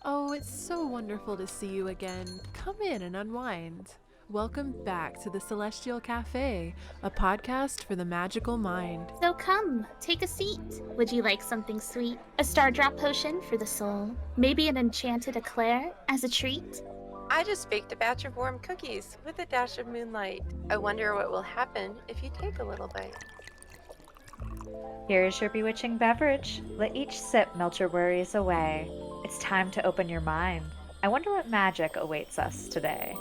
Oh, it's so wonderful to see you again. Come in and unwind. Welcome back to the Celestial Café, a podcast for the magical mind. So come, take a seat. Would you like something sweet? A star drop potion for the soul? Maybe an enchanted eclair as a treat? I just baked a batch of warm cookies with a dash of moonlight. I wonder what will happen if you take a little bite. Here is your bewitching beverage. Let each sip melt your worries away. It's time to open your mind. I wonder what magic awaits us today.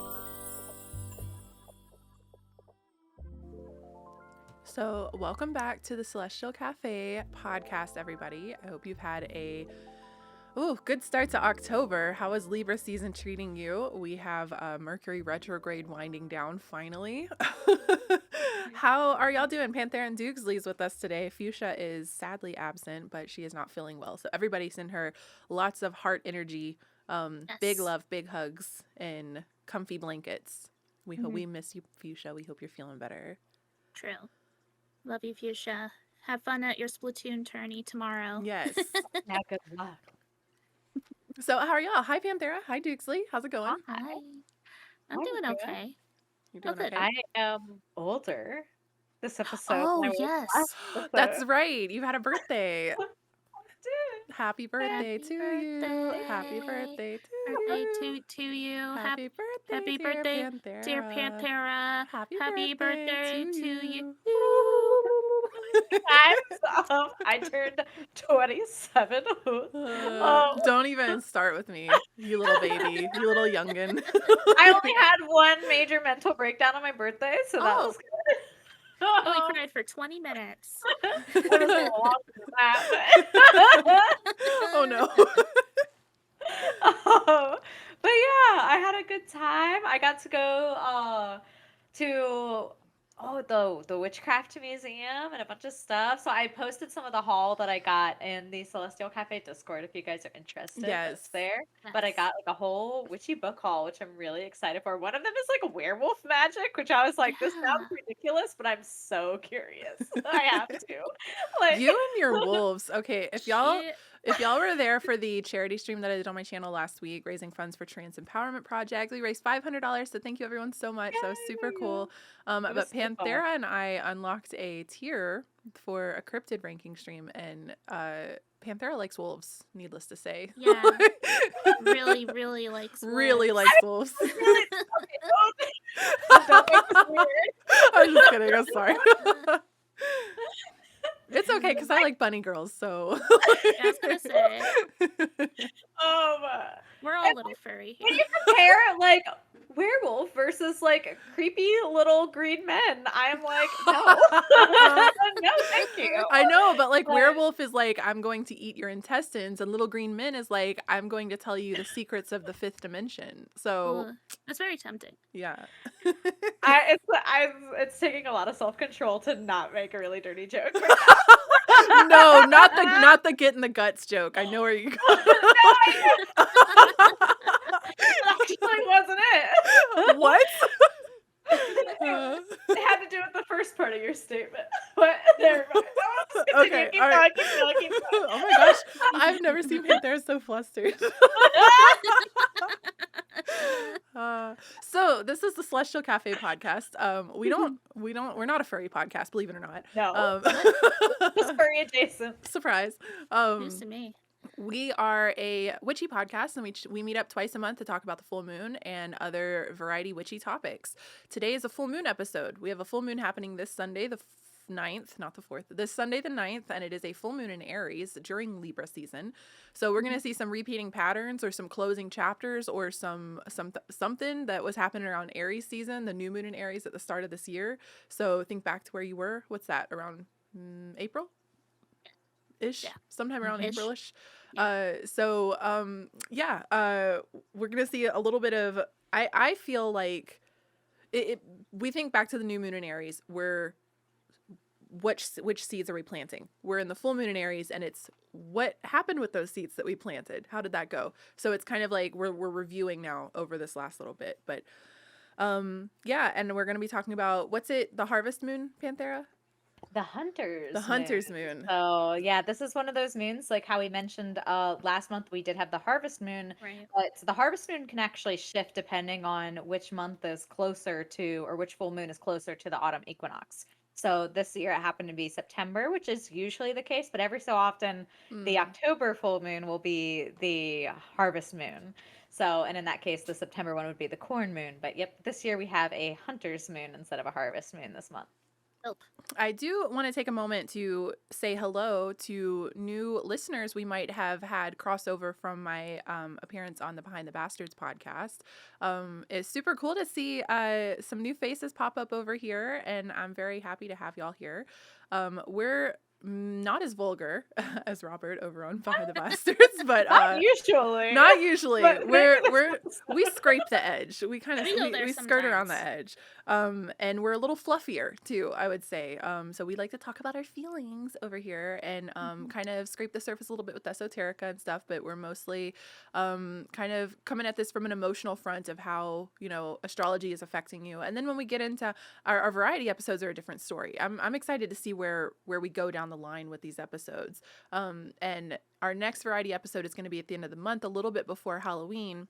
So, welcome back to the Celestial Cafe podcast, everybody. I hope you've had a good start to October. How is Libra season treating you? We have Mercury Retrograde winding down finally. How are y'all doing? Panther and Doogsley's with us today. Fuchsia is sadly absent, but she is not feeling well. So everybody send her lots of heart energy, big love, big hugs, and comfy blankets. We miss you, Fuchsia. We hope you're feeling better. True. Love you, Fuchsia. Have fun at your Splatoon tourney tomorrow. Yes. Yeah, good luck. So how are y'all? Hi, Panthera. Hi, Doogsley. How's it going? Hi. I'm I'm doing good. okay. You're doing good. okay? I am older this episode. Oh, than I was yes. last episode. That's right. You've had a birthday. Dude. Happy birthday to you. birthday. Happy birthday to Birthday you. to you. Happy birthday, happy dear birthday, Panthera. dear Panthera. Happy birthday to you. I turned 27. Don't even start with me, you little baby, you little youngin. I only had one major mental breakdown on my birthday, so that was good. I only cried for 20 minutes. It was a little longer than that. Oh no. But yeah, I had a good time. I got to go to the Witchcraft Museum and a bunch of stuff. So I posted some of the haul that I got in the Celestial Cafe Discord if you guys are interested. Yes. It's there. But I got like a whole witchy book haul, which I'm really excited for. One of them is like werewolf magic, which I was like, this sounds ridiculous, but I'm so curious. I have to. Like You and your wolves. Okay, if y'all were there for the charity stream that I did on my channel last week, raising funds for Trans Empowerment Project, we raised $500. So thank you everyone so much. That was super cool. But so fun. Panthera and I unlocked a tier for a cryptid ranking stream, and Panthera likes wolves. Needless to say, Yeah. really likes wolves. really likes wolves. Really? Okay, don't make this weird. I'm just kidding. I'm sorry. It's okay because I like bunny girls. So I was gonna say we're all a little furry When here. you compare like werewolf versus like creepy little green men, I'm like, no. No, thank you. I know, but like But- werewolf is like, I'm going to eat your intestines, and little green men is like, I'm going to tell you the secrets of the fifth dimension. So That's very tempting. yeah. It's taking a lot of self-control to not make a really dirty joke. No, not the get in the guts joke. I know where you go. That actually wasn't it. What? It had to do with the first part of your statement. But never mind. Okay, Keep all right. going. Oh my gosh, I've never seen Panthera so flustered. So this is the Celestial Cafe podcast. We're not a furry podcast, believe it or not. No. Just furry adjacent. Surprise. News to me. We are a witchy podcast, and we meet up twice a month to talk about the full moon and other variety witchy topics. Today is a full moon episode. We have a full moon happening this Sunday, the 9th, not the 4th, this Sunday the 9th, and it is a full moon in Aries during Libra season. So we're going to see some repeating patterns or some closing chapters or something that was happening around Aries season, the new moon in Aries at the start of this year. So think back to where you were. What's that, around April? Ish, Yeah. Sometime around Ish. April-ish. Yeah. We're gonna see a little bit of. I feel like we think back to the new moon in Aries. Which seeds are we planting? We're in the full moon in Aries, and it's what happened with those seeds that we planted. How did that go? So it's kind of like we're reviewing now over this last little bit, but and we're gonna be talking about the harvest moon, Panthera. The hunter's The moon. hunter's moon. So yeah, this is one of those moons, like how we mentioned last month we did have the harvest moon, Right. but the harvest moon can actually shift depending on which month is closer to, or which full moon is closer to the autumn equinox. So this year it happened to be September, which is usually the case, but every so often the Mm. October full moon will be the harvest moon. So, and in that case, the September one would be the corn moon. But yep, this year we have a hunter's moon instead of a harvest moon this month. Nope. I do want to take a moment to say hello to new listeners we might have had crossover from my appearance on the Behind the Bastards podcast. It's super cool to see some new faces pop up over here, and I'm very happy to have y'all here. We're not as vulgar as Robert over on Behind the Bastards, but Not usually. not usually. But We scrape the edge. We kind of We go there we skirt around the sometimes. edge. And we're a little fluffier too, I would say. So we like to talk about our feelings over here and kind of scrape the surface a little bit with esoterica and stuff, but we're mostly kind of coming at this from an emotional front of how, you know, astrology is affecting you. And then when we get into our variety episodes are a different story. I'm excited to see where we go down the line with these episodes. And our next variety episode is going to be at the end of the month, a little bit before Halloween.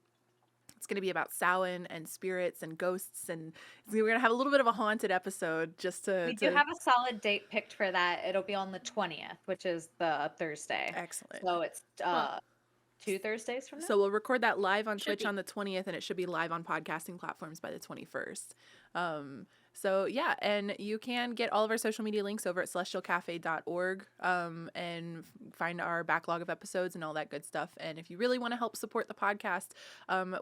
It's going to be about Samhain and spirits and ghosts, and we're going to have a little bit of a haunted episode just we do have a solid date picked for that. It'll be on the 20th, which is the Thursday. Excellent. So it's Cool. 2 Thursdays from now. So we'll record that live on Should Twitch be. on the 20th, and it should be live on podcasting platforms by the 21st. So yeah, and you can get all of our social media links over at celestialcafe.org and find our backlog of episodes and all that good stuff. And if you really want to help support the podcast,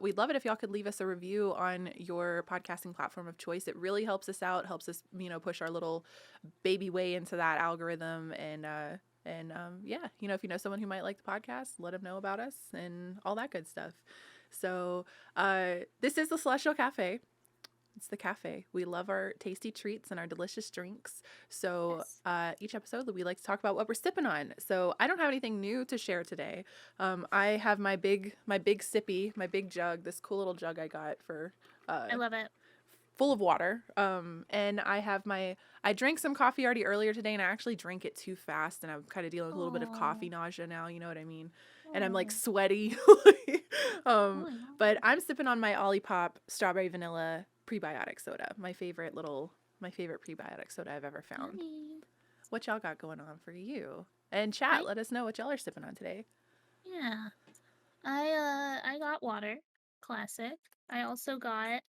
we'd love it if y'all could leave us a review on your podcasting platform of choice. It really helps us out, helps us, you know, push our little baby way into that algorithm. And yeah, you know, if you know someone who might like the podcast, let them know about us and all that good stuff. So this is the Celestial Cafe. It's the cafe. We love our tasty treats and our delicious drinks. So Yes. each episode we like to talk about what we're sipping on. So I don't have anything new to share today. I have my big sippy, my big jug, this cool little jug I got for I love it. full of water. And I have I drank some coffee already earlier today, and I actually drank it too fast, and I'm kind of dealing with a little bit of coffee nausea now, you know what I mean? And I'm like sweaty. Oh, yeah. But I'm sipping on my Olipop strawberry vanilla prebiotic soda, my favorite prebiotic soda I've ever found. Yummy. What y'all got going on for you? And chat, let us know what y'all are sipping on today. Yeah. I got water. Classic. I also got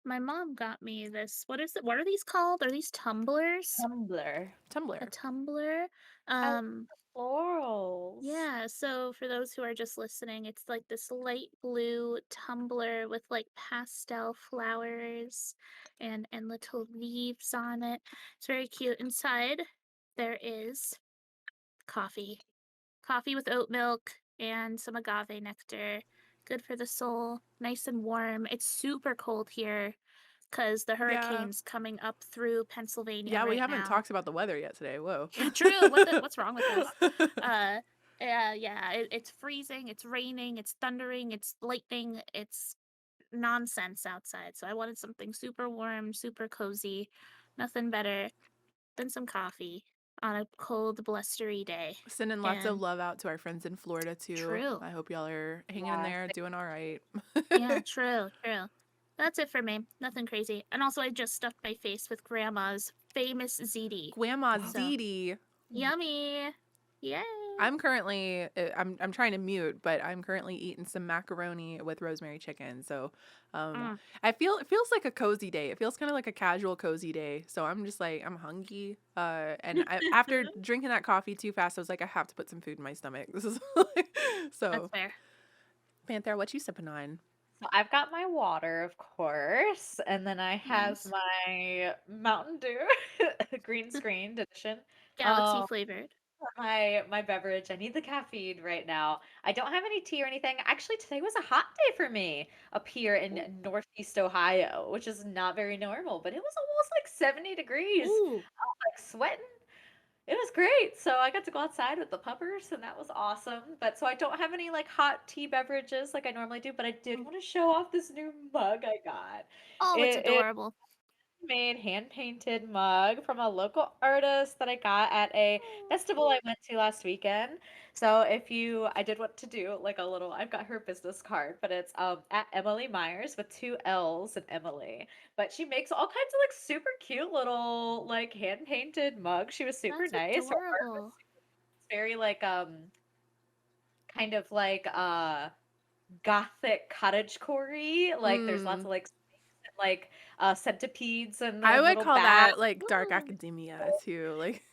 my mom got me this. What is it? What are these called? Are these tumblers? Tumblr. A Tumbler. tumbler. I love the florals. Yeah, so for those who are just listening, it's like this light blue tumbler with like pastel flowers and little leaves on it. It's very cute. Inside there is coffee. Coffee with oat milk and some agave nectar. Good for the soul. Nice and warm. It's super cold here because the hurricane's coming up through Pennsylvania Yeah, we right haven't now. talked about the weather yet today. Whoa. Yeah, true. What's wrong with us? Yeah, it's freezing, it's raining, it's thundering, it's lightning, it's nonsense outside. So I wanted something super warm, super cozy. Nothing better than some coffee on a cold, blustery day. Sending lots of And love out to our friends in Florida too. true. I hope y'all are hanging in Yeah, there, doing all right. Yeah, true. That's it for me. Nothing crazy. And also, I just stuffed my face with Grandma's famous ziti. Grandma So- Ziti. Yummy. Yay. I'm currently I'm trying to mute, but I'm currently eating some macaroni with rosemary chicken. So it feels like a cozy day. It feels kind of like a casual cozy day. So I'm just like I'm hungry. After drinking that coffee too fast, I was like I have to put some food in my stomach. This is so. That's fair. Panther, what you sipping on? So I've got my water, of course, and then I have Nice. my Mountain Dew green screened edition. Galaxy flavored. My beverage. I need the caffeine right now. I don't have any tea or anything. Actually, today was a hot day for me up here in Northeast Ohio, which is not very normal, but it was almost like 70 degrees. Ooh. I was like sweating. It was great. So I got to go outside with the puppers, and that was awesome. But so I don't have any like hot tea beverages like I normally do, but I did want to show off this new mug I got. Oh, it's It adorable. handmade, hand-painted mug from a local artist that I got at a festival I went to last weekend. So I did want to do like a little, I've got her business card, but it's at Emily Myers with 2 L's and Emily. But she makes all kinds of like super cute little like hand-painted mugs. She was super That's nice. Her art was adorable. very like kind of like gothic cottagecore. Like there's lots Mm. of like like centipedes and I would little call bats. that like dark Ooh. academia too. Like,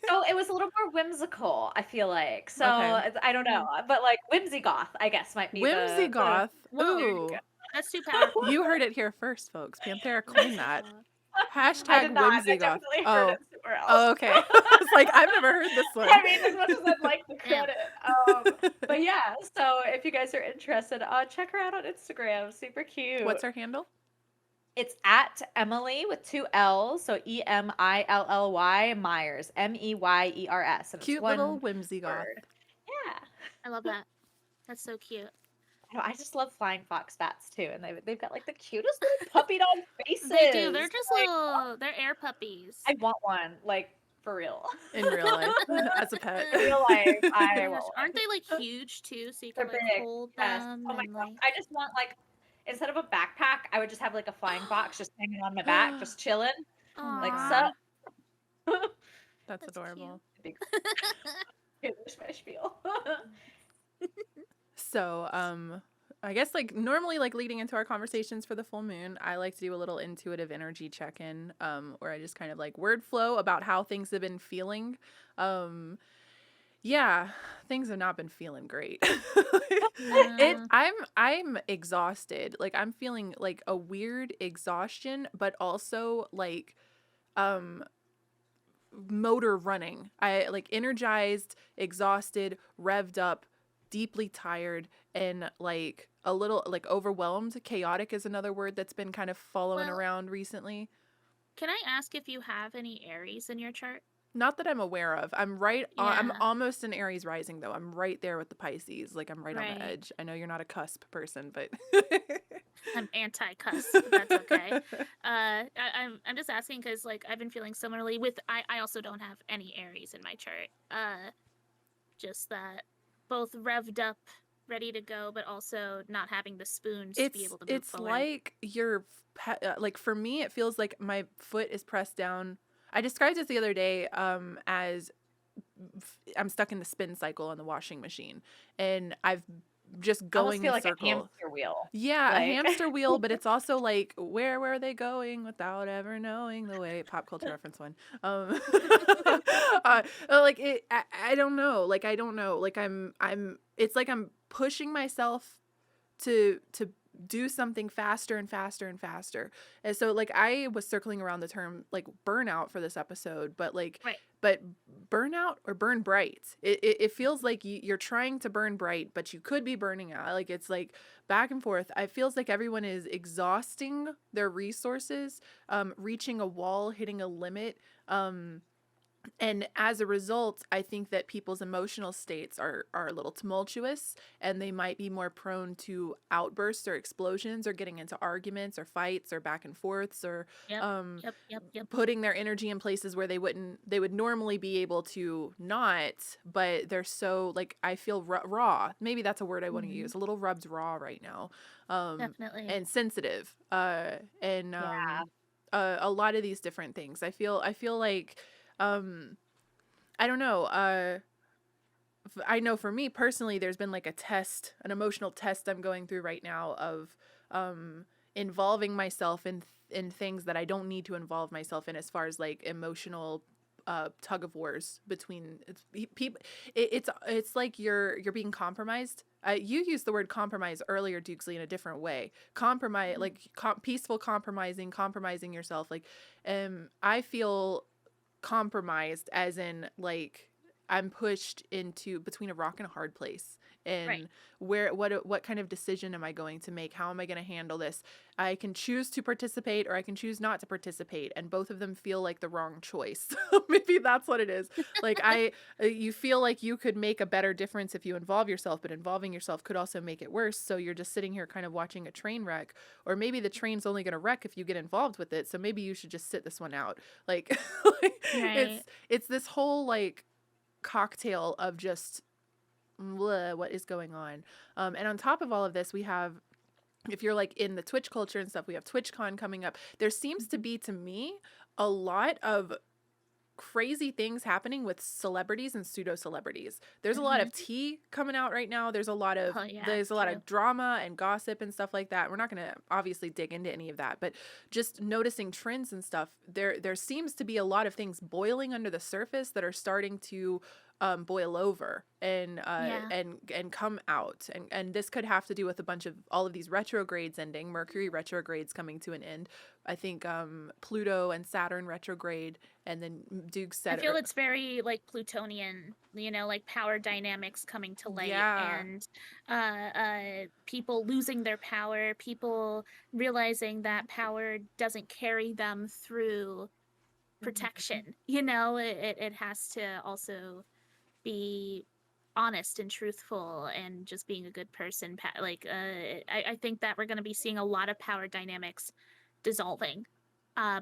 So it was a little more whimsical, I feel like. So okay. I don't know, but like whimsy goth, I guess might be Whimsy the goth. Whoa, there you Ooh, that's too powerful. you heard it here first, folks. Panthera coined Whimsy that. God. I did Hashtag not. I whimsy goth. definitely heard Oh, it somewhere else. oh, okay. I was like, I've never heard this one. I mean, as much as I'd like the Damn. credit. But yeah, so if you guys are interested, check her out on Instagram. Super cute. What's her handle? It's at Emily with 2 L's, so Emilly Myers, Meyers, and it's Cute little one whimsy goth. word. Yeah. I love that. That's so cute. I just love flying fox bats too, and they've got like the cutest little puppy dog faces. They do. They're just Like, they're air puppies. I want one, like for real. In real life, as a pet. In real life, Oh I my want gosh, one. aren't they like huge too? So you They're can like big. hold Yes. them Oh my and gosh. like. I just want like instead of a backpack, I would just have like a flying fox just hanging on my back, just chilling. Oh my Like Aw, sup. That's that's adorable. Big Taylor spiel. So, I guess like normally like leading into our conversations for the full moon, I like to do a little intuitive energy check-in, where I just kind of like word flow about how things have been feeling. Yeah, things have not been feeling great. cute. I'm exhausted. Like I'm feeling like a weird exhaustion, but also like um motor running. I like energized, exhausted, revved up, deeply tired, and like a little like overwhelmed. Chaotic is another word that's been kind of following Well, around recently. can I ask if you have any Aries in your chart? Not that I'm aware of. I'm Yeah, almost an Aries rising though. I'm right there with the Pisces. Like I'm right on the right. edge. I know you're not a cusp person, but I'm anti-cusp, but that's okay. I'm just asking because like I've been feeling similarly with I also don't have any Aries in my chart. Just that both revved up, ready to go, but also not having the spoons to be able to move it's forward. like like for me it feels like my foot is pressed down. I described it the other day as I'm stuck in the spin cycle on the washing machine and I've just I almost going feel in like a circles. hamster wheel. Yeah, a Like hamster wheel, but it's also like where were they going without ever knowing the way? Pop culture reference one. Like I don't know. Like I don't know. Like I'm. It's like I'm pushing myself to do something faster and faster and faster. And so like I was circling around the term like burnout for this episode, but like Right. but burnout or burn bright. It feels like you're trying to burn bright, but you could be burning out. Like it's like back and forth. It feels like everyone is exhausting their resources, reaching a wall, hitting a limit. And as a result, I think that people's emotional states are a little tumultuous and they might be more prone to outbursts or explosions or getting into arguments or fights or back and forths or Yep. um, Yep. putting their energy in places where they would normally be able to not, but they're so like I feel raw. Maybe that's a word I want to Mhm. use. A little rubbed raw right now. Definitely. And sensitive. And yeah. a lot of these different things. I feel like I don't know. I know for me personally, there's been like an emotional test I'm going through right now of involving myself in things that I don't need to involve myself in, as far as like emotional tug of wars between people. It's like you're being compromised. You used the word compromise earlier, Dukesley, in a different way. Compromise, like peaceful compromising yourself. Like, I feel compromised as in like I'm pushed into between a rock and a hard place. Right. And what kind of decision am I going to make? How am I going to handle this? I can choose to participate or I can choose not to participate, and both of them feel like the wrong choice. Maybe that's what it is. Like you feel like you could make a better difference if you involve yourself, but involving yourself could also make it worse. So you're just sitting here kind of watching a train wreck, or maybe the train's only going to wreck if you get involved with it. So maybe you should just sit this one out. Like, Right. it's this whole like cocktail of just what is going on. And on top of all of this, we have, if you're like in the Twitch culture and stuff, we have TwitchCon coming up. There seems to be, to me, a lot of crazy things happening with celebrities and pseudo celebrities. There's a lot of tea coming out right now. There's a lot of Oh, yeah, there's a lot true. of drama and gossip and stuff like that. We're not going to obviously dig into any of that, but just noticing trends and stuff. There seems to be a lot of things boiling under the surface that are starting to boil over Yeah. and come out, and this could have to do with a bunch of all of these retrogrades ending. Mercury retrogrades coming to an end. I think Pluto and Saturn retrograde, and then Duke I said feel it's very like Plutonian, like power dynamics coming to light, yeah. and people losing their power, people realizing that power doesn't carry them through protection. It has to also be honest and truthful and just being a good person. I think that we're going to be seeing a lot of power dynamics dissolving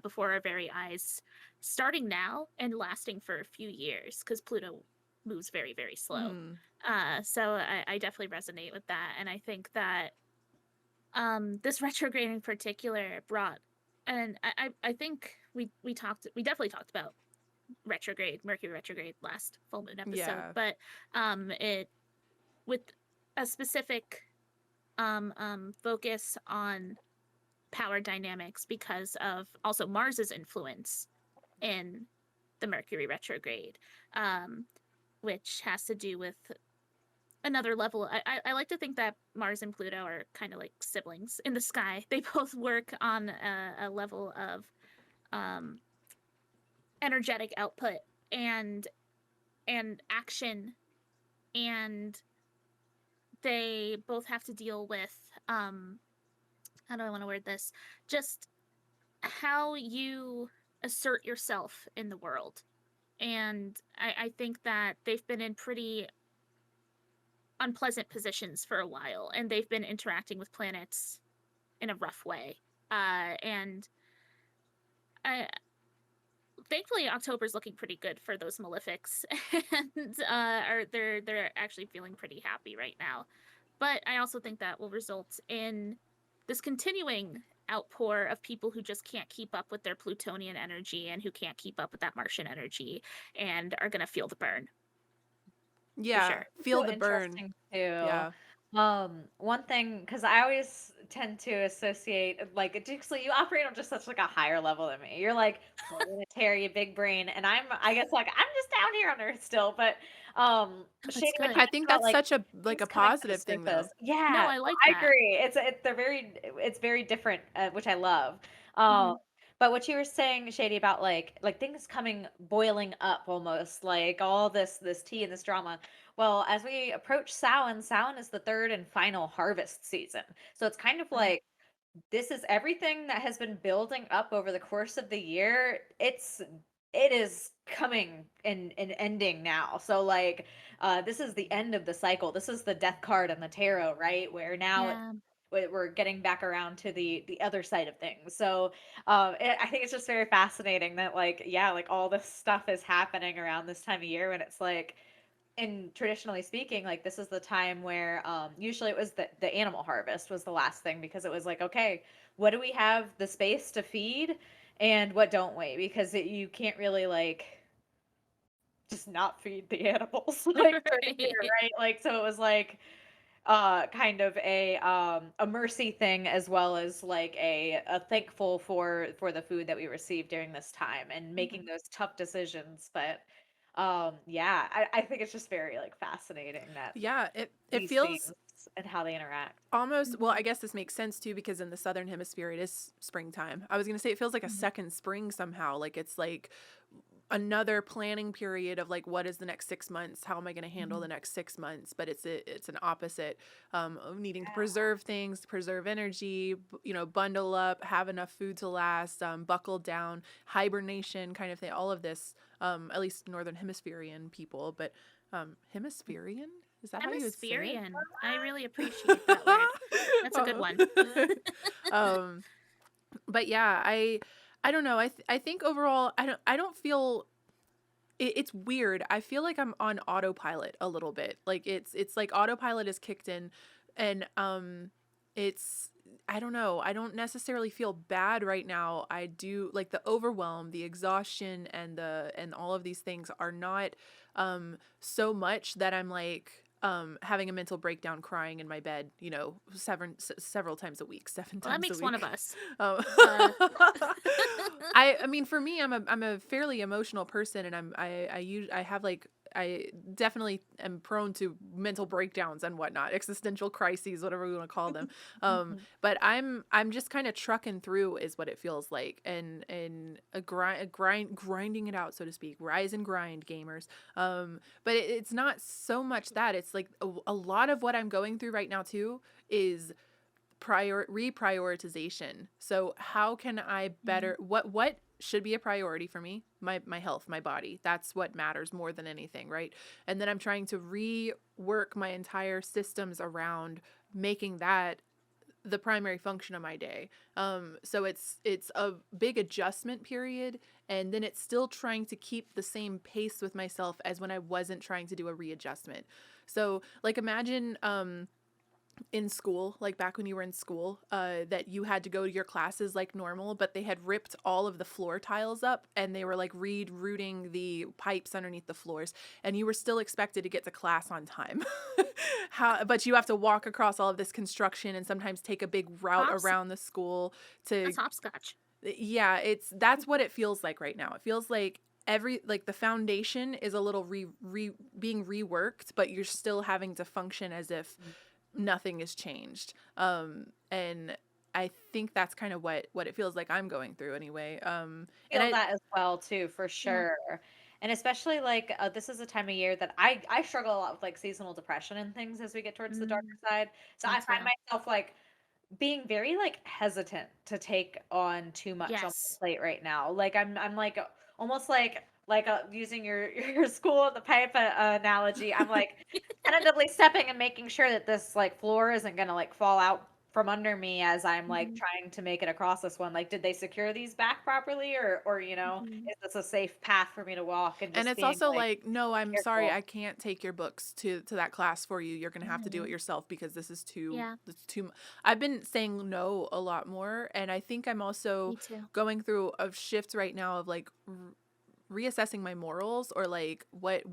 before our very eyes, starting now and lasting for a few years, because Pluto moves very, very slow. So I definitely resonate with that. And I think that this retrograde in particular brought, and I think we definitely talked about Mercury retrograde last full moon episode, Yeah. but it with a specific focus on power dynamics because of also Mars's influence in the Mercury retrograde, which has to do with another level. I like to think that Mars and Pluto are kind of like siblings in the sky. They both work on a level of energetic output and action, and they both have to deal with how do I want to word this? Just how you assert yourself in the world. And I think that they've been in pretty unpleasant positions for a while, and they've been interacting with planets in a rough way. And I, thankfully, October's looking pretty good for those malefics, and they're actually feeling pretty happy right now. But I also think that will result in this continuing outpour of people who just can't keep up with their Plutonian energy and who can't keep up with that Martian energy and are gonna feel the burn. Yeah. Sure. Feel So the burn. interesting too. Yeah. One thing, because I always tend to associate like so you operate on just such like a higher level than me. You're like planetary, big brain, and I guess like I'm just down here on Earth still. But That's Shady, when good. you I talked think about that's like such a things coming to the positive thing though. surface, yeah, No, I like I that. agree. It's very different, which I love. Mhm. But what you were saying, Shady, about like things coming boiling up almost, like all this tea and this drama. Well, as we approach Samhain is the third and final harvest season. So it's kind of Right. like this is everything that has been building up over the course of the year. It is coming and ending now. So like this is the end of the cycle. This is the death card in the tarot, right? Where now Yeah. we're getting back around to the other side of things. So I think it's just very fascinating that like yeah, like all this stuff is happening around this time of year when it's like, and traditionally speaking, like this is the time where usually it was the animal harvest was the last thing, because it was like, okay, what do we have the space to feed and what don't we? Because you can't really like just not feed the animals like for the year, Right. right? Like so it was like kind of a mercy thing, as well as like a thankful for the food that we received during this time and making Mhm. those tough decisions. But yeah, I think it's just very like fascinating that Yeah, it these feels themes and how they interact. almost, well, Mhm. I guess this makes sense too because in the southern hemisphere it is springtime. I was going to say it feels like a Mhm. second spring somehow. Like it's like another planning period of like, what is the next 6 months? How am I going to handle the Mhm. next 6 months? But it's an opposite, of needing to Yeah. preserve things, preserve energy, bundle up, have enough food to last, buckle down, hibernation kind of thing. All of this, at least Northern Hemispherian people, but Hemispherian? Is that how you would say it? Hemispherian. I really appreciate that word. That's a good Oh. one. um, but yeah, I don't know. I think overall, I don't feel it's weird. I feel like I'm on autopilot a little bit. Like it's like autopilot is kicked in, and it's I don't know. I don't necessarily feel bad right now. I do like the overwhelm, the exhaustion, and all of these things are not so much that I'm like having a mental breakdown crying in my bed, several times a week, seven Well, that times a makes one of week. us. Um, Uh, I mean, for me, I'm a fairly emotional person, and I have like I definitely am prone to mental breakdowns and whatnot, existential crises, whatever we want to call them. Mhm. But I'm just kind of trucking through, is what it feels like, and grinding it out, so to speak. Rise and grind, gamers. But it's not so much that. It's like a lot of what I'm going through right now too is reprioritization. So how can I better what should be a priority for me? My health, my body. That's what matters more than anything, right? And then I'm trying to rework my entire systems around making that the primary function of my day. So it's a big adjustment period, and then it's still trying to keep the same pace with myself as when I wasn't trying to do a readjustment. So like imagine in school, like back when you were in school, that you had to go to your classes like normal, but they had ripped all of the floor tiles up and they were like rooting the pipes underneath the floors, and you were still expected to get to class on time. But you have to walk across all of this construction and sometimes take a big route Hops. around the school to, That's hopscotch. yeah, that's what it feels like right now. It feels like the foundation is a little being reworked, but you're still having to function as if nothing has changed. And I think that's kind of what it feels like I'm going through anyway. And Feel that as well too, for Yeah. sure. And especially like this is a time of year that I struggle a lot with like seasonal depression and things as we get towards the darker Mm, side. So me I find too. myself like being very like hesitant to take on too much on my Yes. plate right now. Like I'm like almost like using your your school at the pipe analogy. I'm like tentatively stepping and making sure that this like floor isn't gonna like fall out from under me as I'm like Mhm. trying to make it across this one. Like, did they secure these back properly, or Mhm. is this a safe path for me to walk? And and just it's being also like like, no, I'm sorry, careful. I can't take your books to that class for you. You're gonna have to do it Mhm. yourself because this is too Yeah, it's too. I've been saying no a lot more, and I think I'm also me too. going through a shift right now of like reassessing my morals, or like what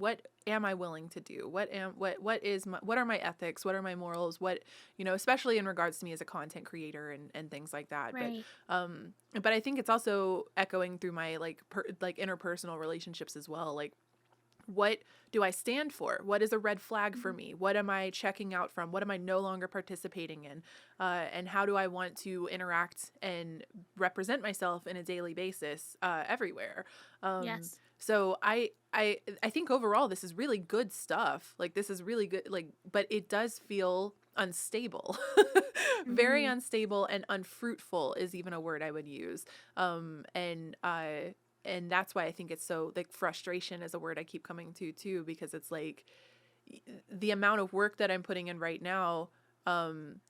am I willing to do, what are my ethics, what are my morals, what, especially in regards to me as a content creator and things like that. Right. But I think it's also echoing through my like interpersonal relationships as well. Like, what do I stand for? What is a red flag for Mhm. me? What am I checking out from? What am I no longer participating in? And how do I want to interact and represent myself in a daily basis, everywhere? Yes. So I think overall this is really good stuff. Like, this is really good. Like, but it does feel unstable, very Mhm. unstable, and unfruitful is even a word I would use. And that's why I think it's so, like, frustration is a word I keep coming to too, because it's like the amount of work that I'm putting in right now, um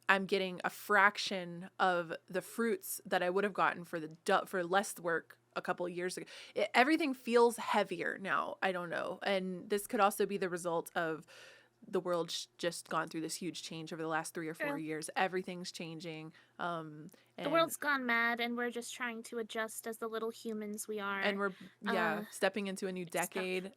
I'm getting a fraction of the fruits that I would have gotten for less work a couple of years ago. Everything feels heavier now. I don't know. And this could also be the result of the world's just gone through this huge change over the last 3 or 4 years. Everything's changing. The And world's gone mad, and we're just trying to adjust as the little humans we and are. we're, yeah, Uh, stepping into a new it's tough. decade.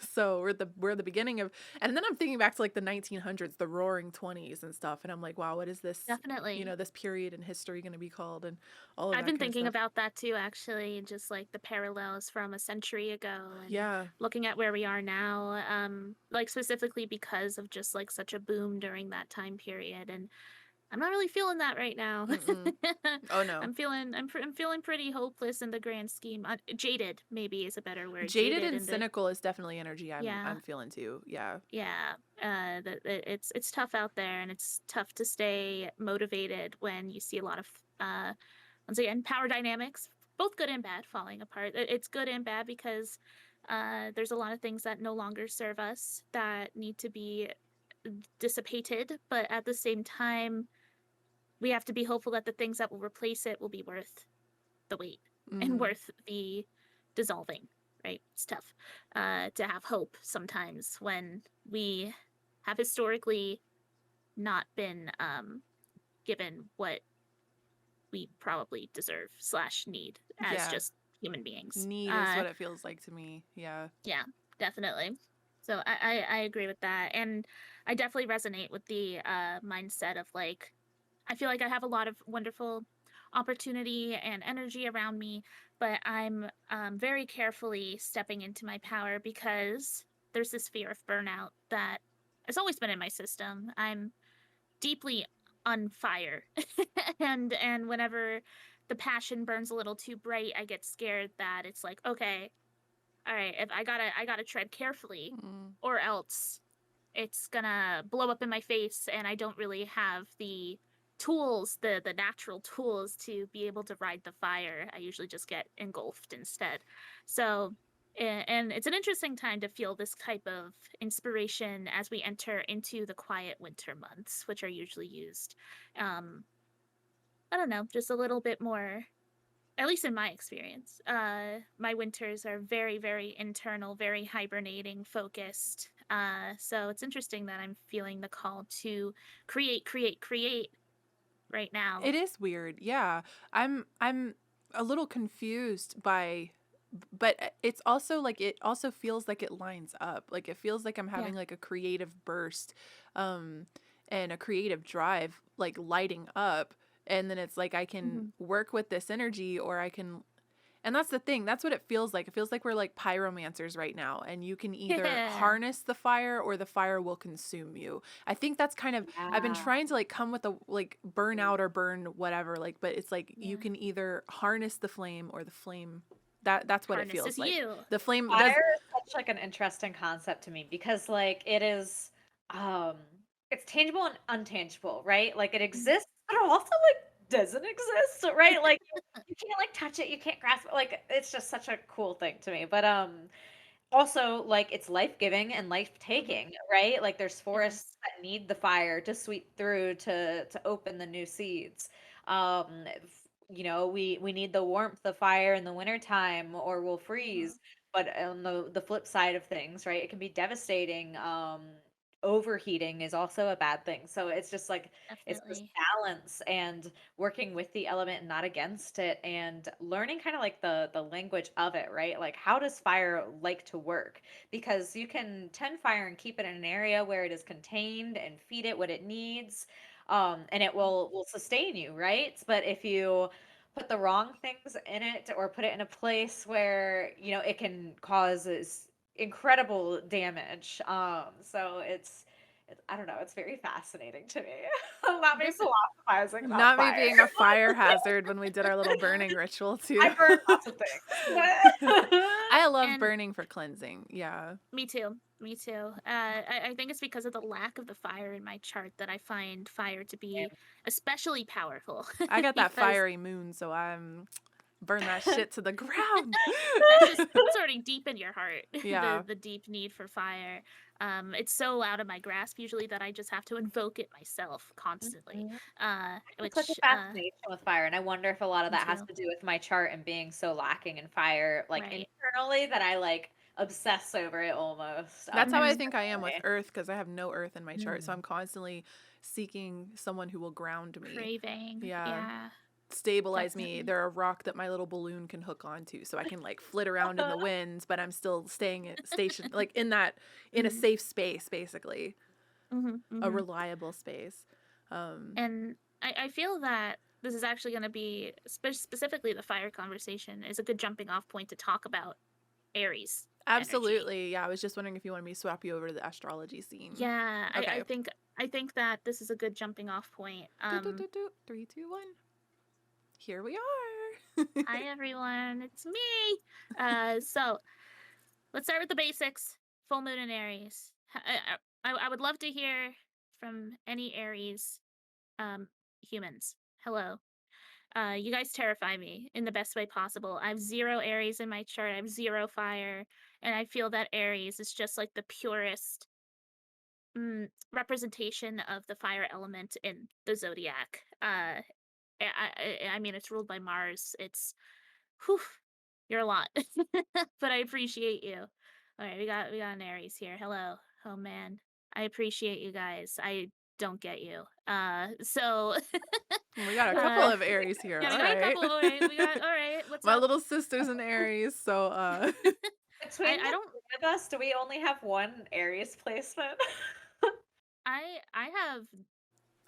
So we're the beginning of, and then I'm thinking back to like the 1900s, the roaring 20s and stuff, and I'm like, wow, what is this, Definitely. this period in history going to be called, and all of I've that been kind of thinking stuff. about that too, actually, just like the parallels from a century ago and Yeah. looking at where we are now, like specifically because of just like such a boom during that time period. And I'm not really feeling that right now. Oh no. I'm feeling pretty hopeless in the grand scheme. Jaded maybe is a better word. Jaded and in the cynical is definitely energy yeah. I'm feeling too. Yeah. Yeah, it's tough out there, and it's tough to stay motivated when you see a lot of once again power dynamics, both good and bad, falling apart. It's good and bad because there's a lot of things that no longer serve us that need to be dissipated, but at the same time, we have to be hopeful that the things that will replace it will be worth the wait and worth the dissolving, right? It's tough to have hope sometimes when we have historically not been given what we probably deserve / need as Yeah. just human beings. Need is what it feels like to me. Yeah. Yeah, definitely. So I agree with that. And I definitely resonate with the mindset of like, I feel like I have a lot of wonderful opportunity and energy around me, but I'm very carefully stepping into my power because there's this fear of burnout that has always been in my system. I'm deeply on fire. And whenever the passion burns a little too bright, I get scared that it's like, okay, all right, if I gotta tread carefully, or else it's gonna blow up in my face, and I don't really have the tools, the natural tools to be able to ride the fire. I usually just get engulfed instead. So, and it's an interesting time to feel this type of inspiration as we enter into the quiet winter months, which are usually used. Um, I don't know, just a little bit more, at least in my experience, my winters are very, very internal, very hibernating focused. So it's interesting that I'm feeling the call to create right now. It is weird. Yeah. I'm a little confused by but it's also like it also feels like it lines up. Like it feels like I'm Yeah. having like a creative burst um and a creative drive like lighting up, and then it's like I can work with this energy, or I can, and that's the thing. That's what it feels like. It feels like we're like pyromancers right now, and you can either harness the fire or the fire will consume you. I think that's kind of, I've been trying to like come with a like burn out or burn whatever, like, but it's like you can either harness the flame or the flame. That's what it feels Harnesses like. you. The flame Fire does. is such like an interesting concept to me because like it is um it's tangible and untangible, right? Like it exists, but it also like doesn't exist, right? Like you can't like touch it, you can't grasp it. Like it's just such a cool thing to me. But also like it's life-giving and life-taking, right? Like there's forests Yes. that need the fire to sweep through to open the new seeds. You know, we need the warmth of fire in the wintertime or we'll freeze. But on the flip side of things, right, it can be devastating. Overheating is also a bad thing. So it's just like it's this Definitely. balance and working with the element and not against it, and learning kind of like the language of it, right? Like how does fire like to work? Because you can tend fire and keep it in an area where it is contained and feed it what it needs, and it will sustain you, right? But if you put the wrong things in it or put it in a place where you know it can cause this incredible damage. So it's I don't know, it's very fascinating to me. I'm not being This philosophizing about Not me fire. being a fire hazard when we did our little burning ritual too. I burn lots of things. I love and burning for cleansing. Yeah. me too. Me too. I think it's because of the lack of the fire in my chart that I find fire to be especially powerful. I got that Because fiery moon, so I'm burn that shit to the ground. that's just sorting deep in your heart. Yeah. The deep need for fire. It's so out of my grasp usually that I just have to invoke it myself constantly. Mhm. It's such a Which fascination with fire, and I wonder if a lot of me that has too. to do with my chart and being so lacking in fire, like Right. internally, that I like obsess over it almost That's how I Mhm. think I am with externally. earth, because I have no earth in my chart. So Mm. I'm constantly seeking someone who will ground me. Craving. Yeah. Yeah. Stabilize me. Definitely. They're a rock that my little balloon can hook onto, so I can like flit around in the winds, but I'm still staying at station like in a Mhm. safe space, basically. Mhm. A Mhm. reliable space. And I feel that this is actually going to be specifically the fire conversation is a good jumping off point to talk about Aries. energy. Absolutely. Yeah, I was just wondering if you wanted me to swap you over to the astrology scene. Yeah, Okay. I think that this is a good jumping off point. Do, do, do, do. 3, 2, 1. Here we are. Hi everyone, it's me. So let's start with the basics. Full moon in Aries. I would love to hear from any Aries humans. Hello. You guys terrify me in the best way possible. I have 0 Aries in my chart. I have 0 fire, and I feel that Aries is just like the purest representation of the fire element in the zodiac. I mean, it's ruled by Mars. It's, whew, you're a lot, but I appreciate you. All right, we got an Aries here. Hello, oh man, I appreciate you guys. I don't get you. So, We got a couple uh, of Aries here. yeah, we All got a right. couple. All right, we got all right. What's My up? little sister's an Aries, so Between I the don't. 3 of us, do we only have one Aries placement? I have.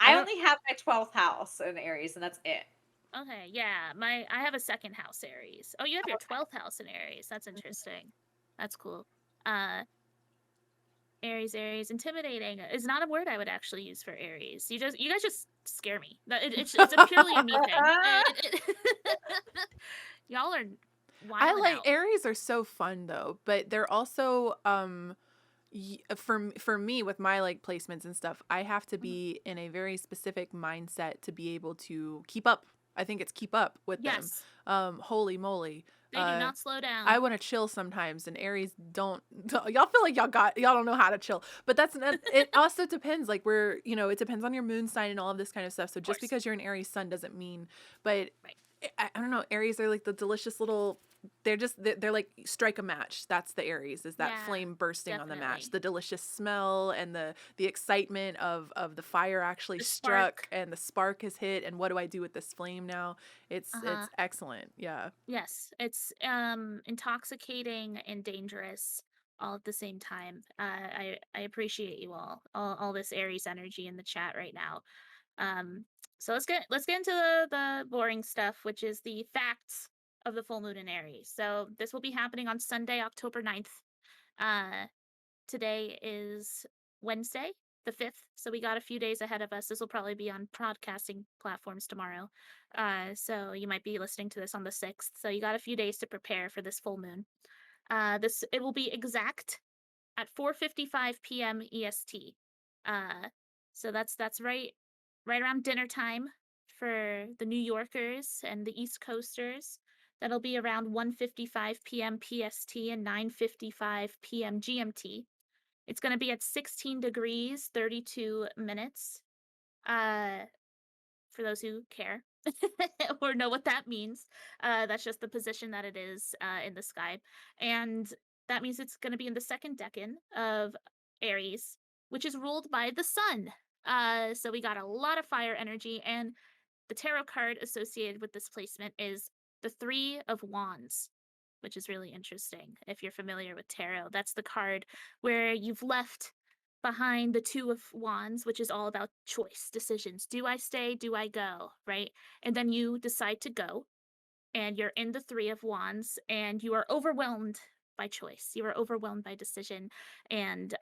I I don't only have my 12th house in Aries, and that's it. Okay, yeah, I have a second house Aries. Oh, you have your Okay. 12th house in Aries. That's Mhm. interesting. That's cool. Aries, intimidating is not a word I would actually use for Aries. You guys just scare me. It's a purely a me thing. Y'all are I wilding like out. Aries are so fun though, but they're also for me with my like placements and stuff, I have to Mhm. be in a very specific mindset to be able to keep up. I think it's keep up with them. Yes, Holy moly. they do not slow down. I want to chill sometimes, and Aries don't. Y'all feel like y'all don't know how to chill, but that's not. It also depends. Like it depends on your moon sign and all of this kind of stuff. So Of just course, because you're an Aries sun doesn't mean. But right? I don't know. Aries are like the delicious little. They're like strike a match. That's the Aries. Is that Yeah, flame bursting on the match? definitely. The delicious smell and the excitement of the fire actually The struck spark. and the spark has hit. And what do I do with this flame now? Uh huh. It's excellent. Yeah. Yes, it's intoxicating and dangerous all at the same time. I appreciate you all this Aries energy in the chat right now. Um, so let's get into the boring stuff, which is the facts of the full moon in Aries. So this will be happening on Sunday, October 9th. Uh, Today is Wednesday, the 5th, so we got a few days ahead of us. This will probably be on podcasting platforms tomorrow. So you might be listening to this on the 6th. So you got a few days to prepare for this full moon. This it will be exact at 4:55 p.m. EST. So that's right around dinner time for the New Yorkers and the East Coasters. That'll be around 1:55 p.m. PST and 9:55 p.m. GMT. It's going to be at 16 degrees, 32 minutes. Uh, for those who care or know what that means, that's just the position that it is in the sky. And that means it's going to be in the second decan of Aries, which is ruled by the sun. So we got a lot of fire energy, and the tarot card associated with this placement is the Three of Wands, which is really interesting. If you're familiar with tarot, that's the card where you've left behind the Two of Wands, which is all about choice, decisions. Do I stay? Do I go? Right? And then you decide to go, and you're in the Three of Wands, and you are overwhelmed by choice. You are overwhelmed by decision, and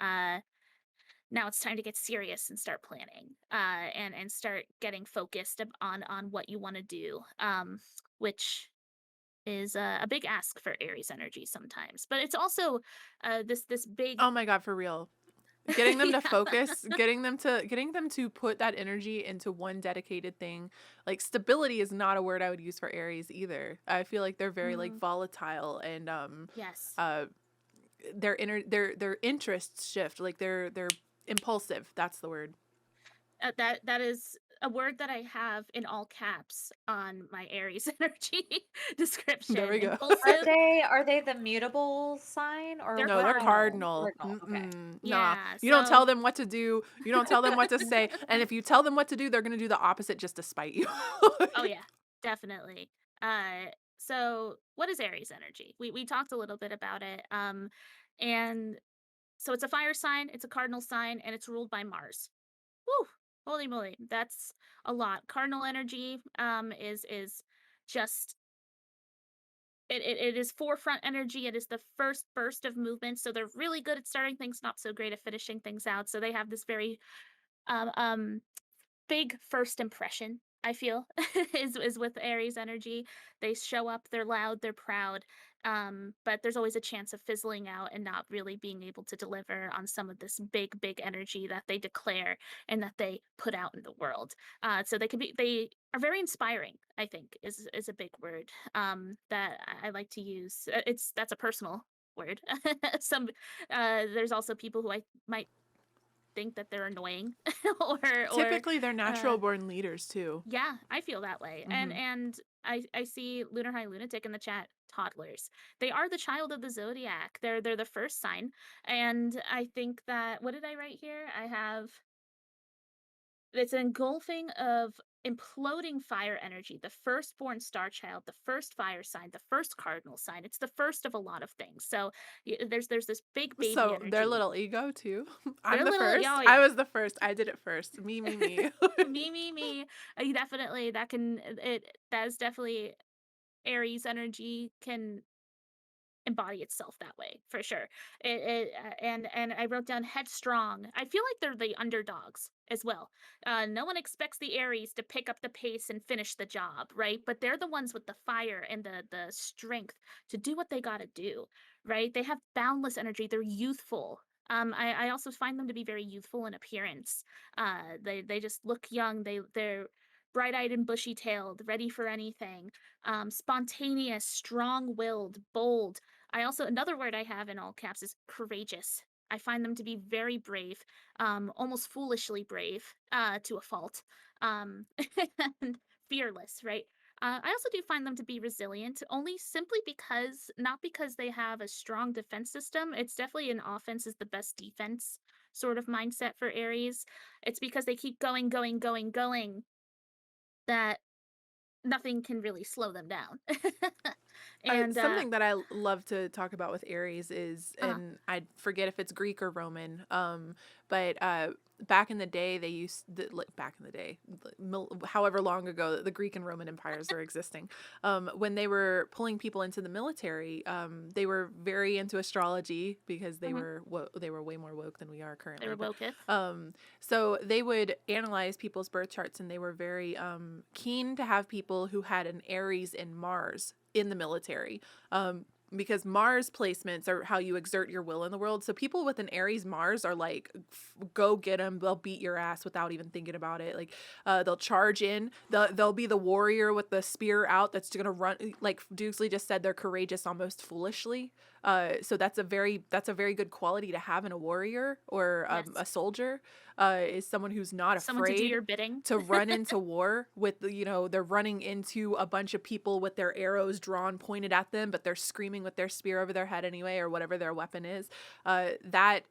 now it's time to get serious and start planning, and start getting focused on what you want to do, which is a big ask for Aries energy sometimes. But it's also this big Oh my God, for real. Getting them to yeah. focus, getting them to put that energy into one dedicated thing. Like stability is not a word I would use for Aries either. I feel like they're very like Mm, volatile and yes. uh their interests shift. Like they're impulsive. That's the word. That is a word that I have in all caps on my Aries energy There description. we go. Impulsive. Are they the mutable sign or They're No, they're what are cardinal. cardinal. cardinal? Okay. Mm-mm, nah. Yeah. You don't tell So them what to do. You don't tell them what to say. And if you tell them what to do, they're gonna do the opposite just to spite you. oh yeah, definitely. So what is Aries energy? We talked a little bit about it. And so it's a fire sign, it's a cardinal sign, and it's ruled by Mars. Woo! Holy moly, that's a lot. Cardinal energy is just it is forefront energy. It is the first burst of movement, so they're really good at starting things, not so great at finishing things out. So they have this very um, um big first impression, I feel, is with Aries energy. They show up, they're loud, they're proud, but there's always a chance of fizzling out and not really being able to deliver on some of this big energy that they declare and that they put out in the world. So they are very inspiring, I think, is a big word that I like to use. That's a personal word. Some there's also people who I might think that they're annoying or Typically, they're natural born leaders too. yeah, I feel that way. And I see Lunar High Lunatic in the chat, toddlers. They are the child of the zodiac. They're the first sign. And I think that what did I write here? I have it's an engulfing of imploding fire energy, the firstborn star child, the first fire sign, the first cardinal sign. It's the first of a lot of things. So there's this big baby So their energy. little ego too. I'm They're the little, first. oh I yeah, was the first. I did it first. Me. me. Definitely, that is definitely Aries energy can embody itself that way for sure. And I wrote down headstrong. I feel like they're the underdogs as well. No one expects the Aries to pick up the pace and finish the job, right? But they're the ones with the fire and the strength to do what they got to do, right? They have boundless energy. They're youthful. I also find them to be very youthful in appearance. They just look young. They're bright-eyed and bushy-tailed, ready for anything. Spontaneous, strong-willed, bold. I also another word I have in all caps is courageous. I find them to be very brave, almost foolishly brave, to a fault, um, and fearless, right? I also do find them to be resilient, only simply because, not because they have a strong defense system. It's definitely an offense is the best defense sort of mindset for Aries. It's because they keep going that nothing can really slow them down. And Something that I love to talk about with Aries is, uh, and I forget if it's Greek or Roman, but back in the day, back in the day, however long ago the Greek and Roman empires were existing, when they were pulling people into the military, they were very into astrology because mhm, they were way more woke than we are they currently. were But woketh. so they would analyze people's birth charts, and they were very keen to have people who had an Aries and Mars in the military. Because Mars placements are how you exert your will in the world. So people with an Aries Mars are like, go get them. They'll beat your ass without even thinking about it. Like, they'll charge in. They'll be the warrior with the spear out that's gonna run. Like Dukesley just said, they're courageous, almost foolishly. So that's a very good quality to have in a warrior or Yes. a soldier. Is someone who's not Someone to do afraid your bidding. to run into war with they're running into a bunch of people with their arrows drawn pointed at them, but they're screaming with their spear over their head anyway, or whatever their weapon is. That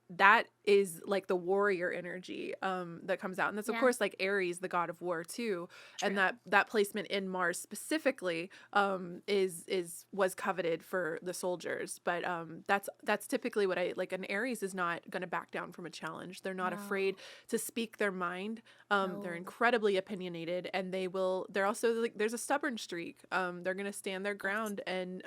is like the warrior energy that comes out, and that's of Yeah, course like Aries, the god of war too. And true. that placement in Mars specifically was coveted for the soldiers. But that's typically what I like. An Aries is not going to back down from a challenge. They're not afraid No, to speak their mind. They're no. incredibly opinionated, and they're also like, there's a stubborn streak. They're going to stand their Yes. ground, and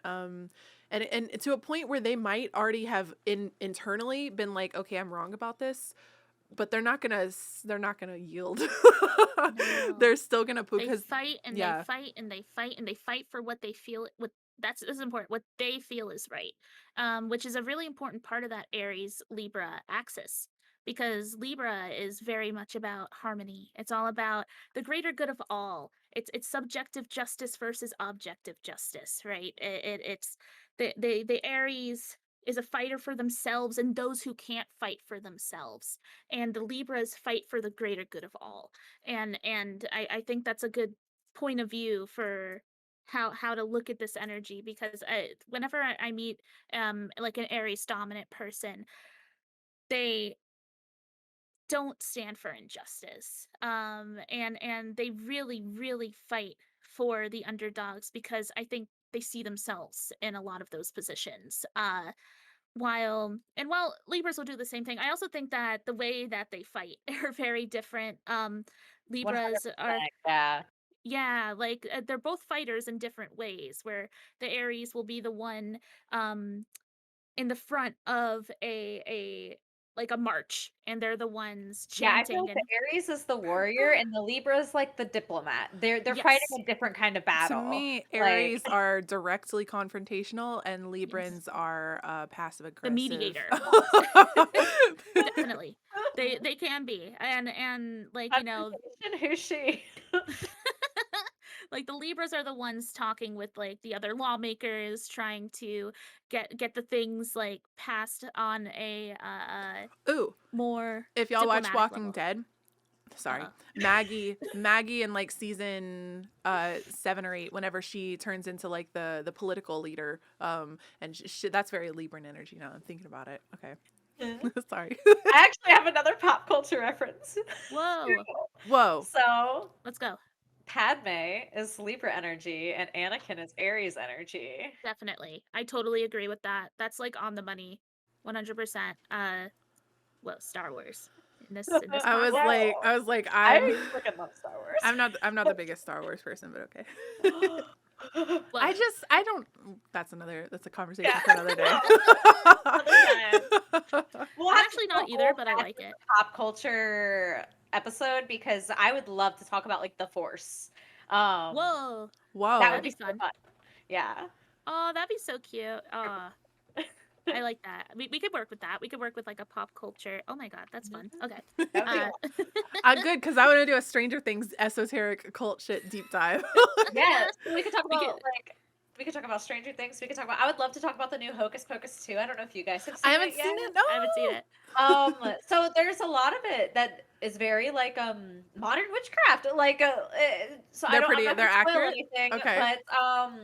to a point where they might already have internally been like, okay, I'm wrong about this, but they're not gonna yield. No. They're still gonna put, They because fight and they yeah. fight and they fight and they fight for what they feel what that's this is important, what they feel is right. Which is a really important part of that Aries Libra axis. Because Libra is very much about harmony. It's all about the greater good of all. It's subjective justice versus objective justice, right? It's the Aries is a fighter for themselves and those who can't fight for themselves. And the Libras fight for the greater good of all. And I think that's a good point of view for how to look at this energy because whenever I meet like an Aries dominant person, they don't stand for injustice. And they really fight for the underdogs because I think they see themselves in a lot of those positions. While Libras will do the same thing, I also think that the way that they fight are very different. Libras are 100%, yeah. Yeah, like they're both fighters in different ways, where the Aries will be the one um in the front of a like a march, and they're the ones Yeah, I feel chanting like the and Aries is the warrior and the Libra is like the diplomat. They're fighting yes, a different kind of To battle. me, Like, Aries are directly confrontational and yes, Librans are passive the aggressive. mediator. Definitely. They can be. And like, you know, confrontation, who's she? like the Libras are the ones talking with like the other lawmakers, trying to get the things like passed on a Ooh, more if y'all watch diplomatic Walking level. Dead, sorry, Uh-oh. Maggie in like season 7 or 8, whenever she turns into like the political leader, and that's very Libran energy. Now I'm thinking about it. Okay. Sorry. I actually have another pop culture reference. Whoa. Whoa. So, Let's go. Padme is Libra energy and Anakin is Aries energy. Definitely. I totally agree with that. That's like on the money. 100%. Well, Star Wars in this I was context. like, Whoa. I was like, I freaking love Star I'm not the biggest Star Wars person, but okay. Wars. Well, I don't. That's a conversation Yeah. for another day. Another time. We'll I'm have to actually do a not either, whole but I Masters like it. of pop culture episode because I would love to talk about like the Force. Whoa. That Whoa. would That'd be be so fun. fun. Yeah. Oh, that'd be so cute. Oh, I like that. We could work with that. We could work with like a pop culture. Oh my god, that's fun. Okay. That would be Uh, Good, because I want to do a Stranger Things esoteric cult shit deep dive. yes. We could talk we about could. like we could talk about Stranger Things. We could talk about I would love to talk about the new Hocus Pocus too. I don't know if you guys have I seen haven't it yet. seen it. I haven't seen No. it. So there's a lot of it that is very like modern witchcraft. Like so I'm not They're gonna spoil accurate. anything, Okay. but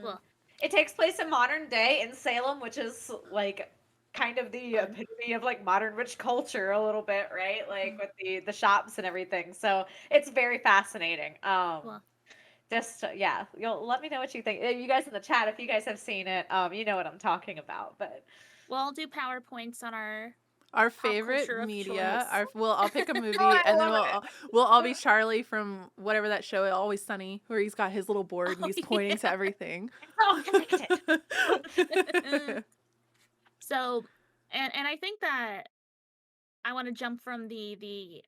Cool. it takes place in modern day in Salem, which is like kind of the Fun. epitome of like modern witch culture a little bit, right? Like Mhm. with the shops and everything. So it's very fascinating. Cool. Just yeah, you'll let me know what you think. You guys in the chat, if you guys have seen it, you know what I'm talking about. But We'll all do PowerPoints on our Our pop favorite culture of media. choice. I'll pick a oh, movie, I and then love it. we'll all be Charlie from whatever that show, Always Sunny, where he's got his little board and Oh he's pointing to yeah. everything. It's all connected. So, and I think that I want to jump from the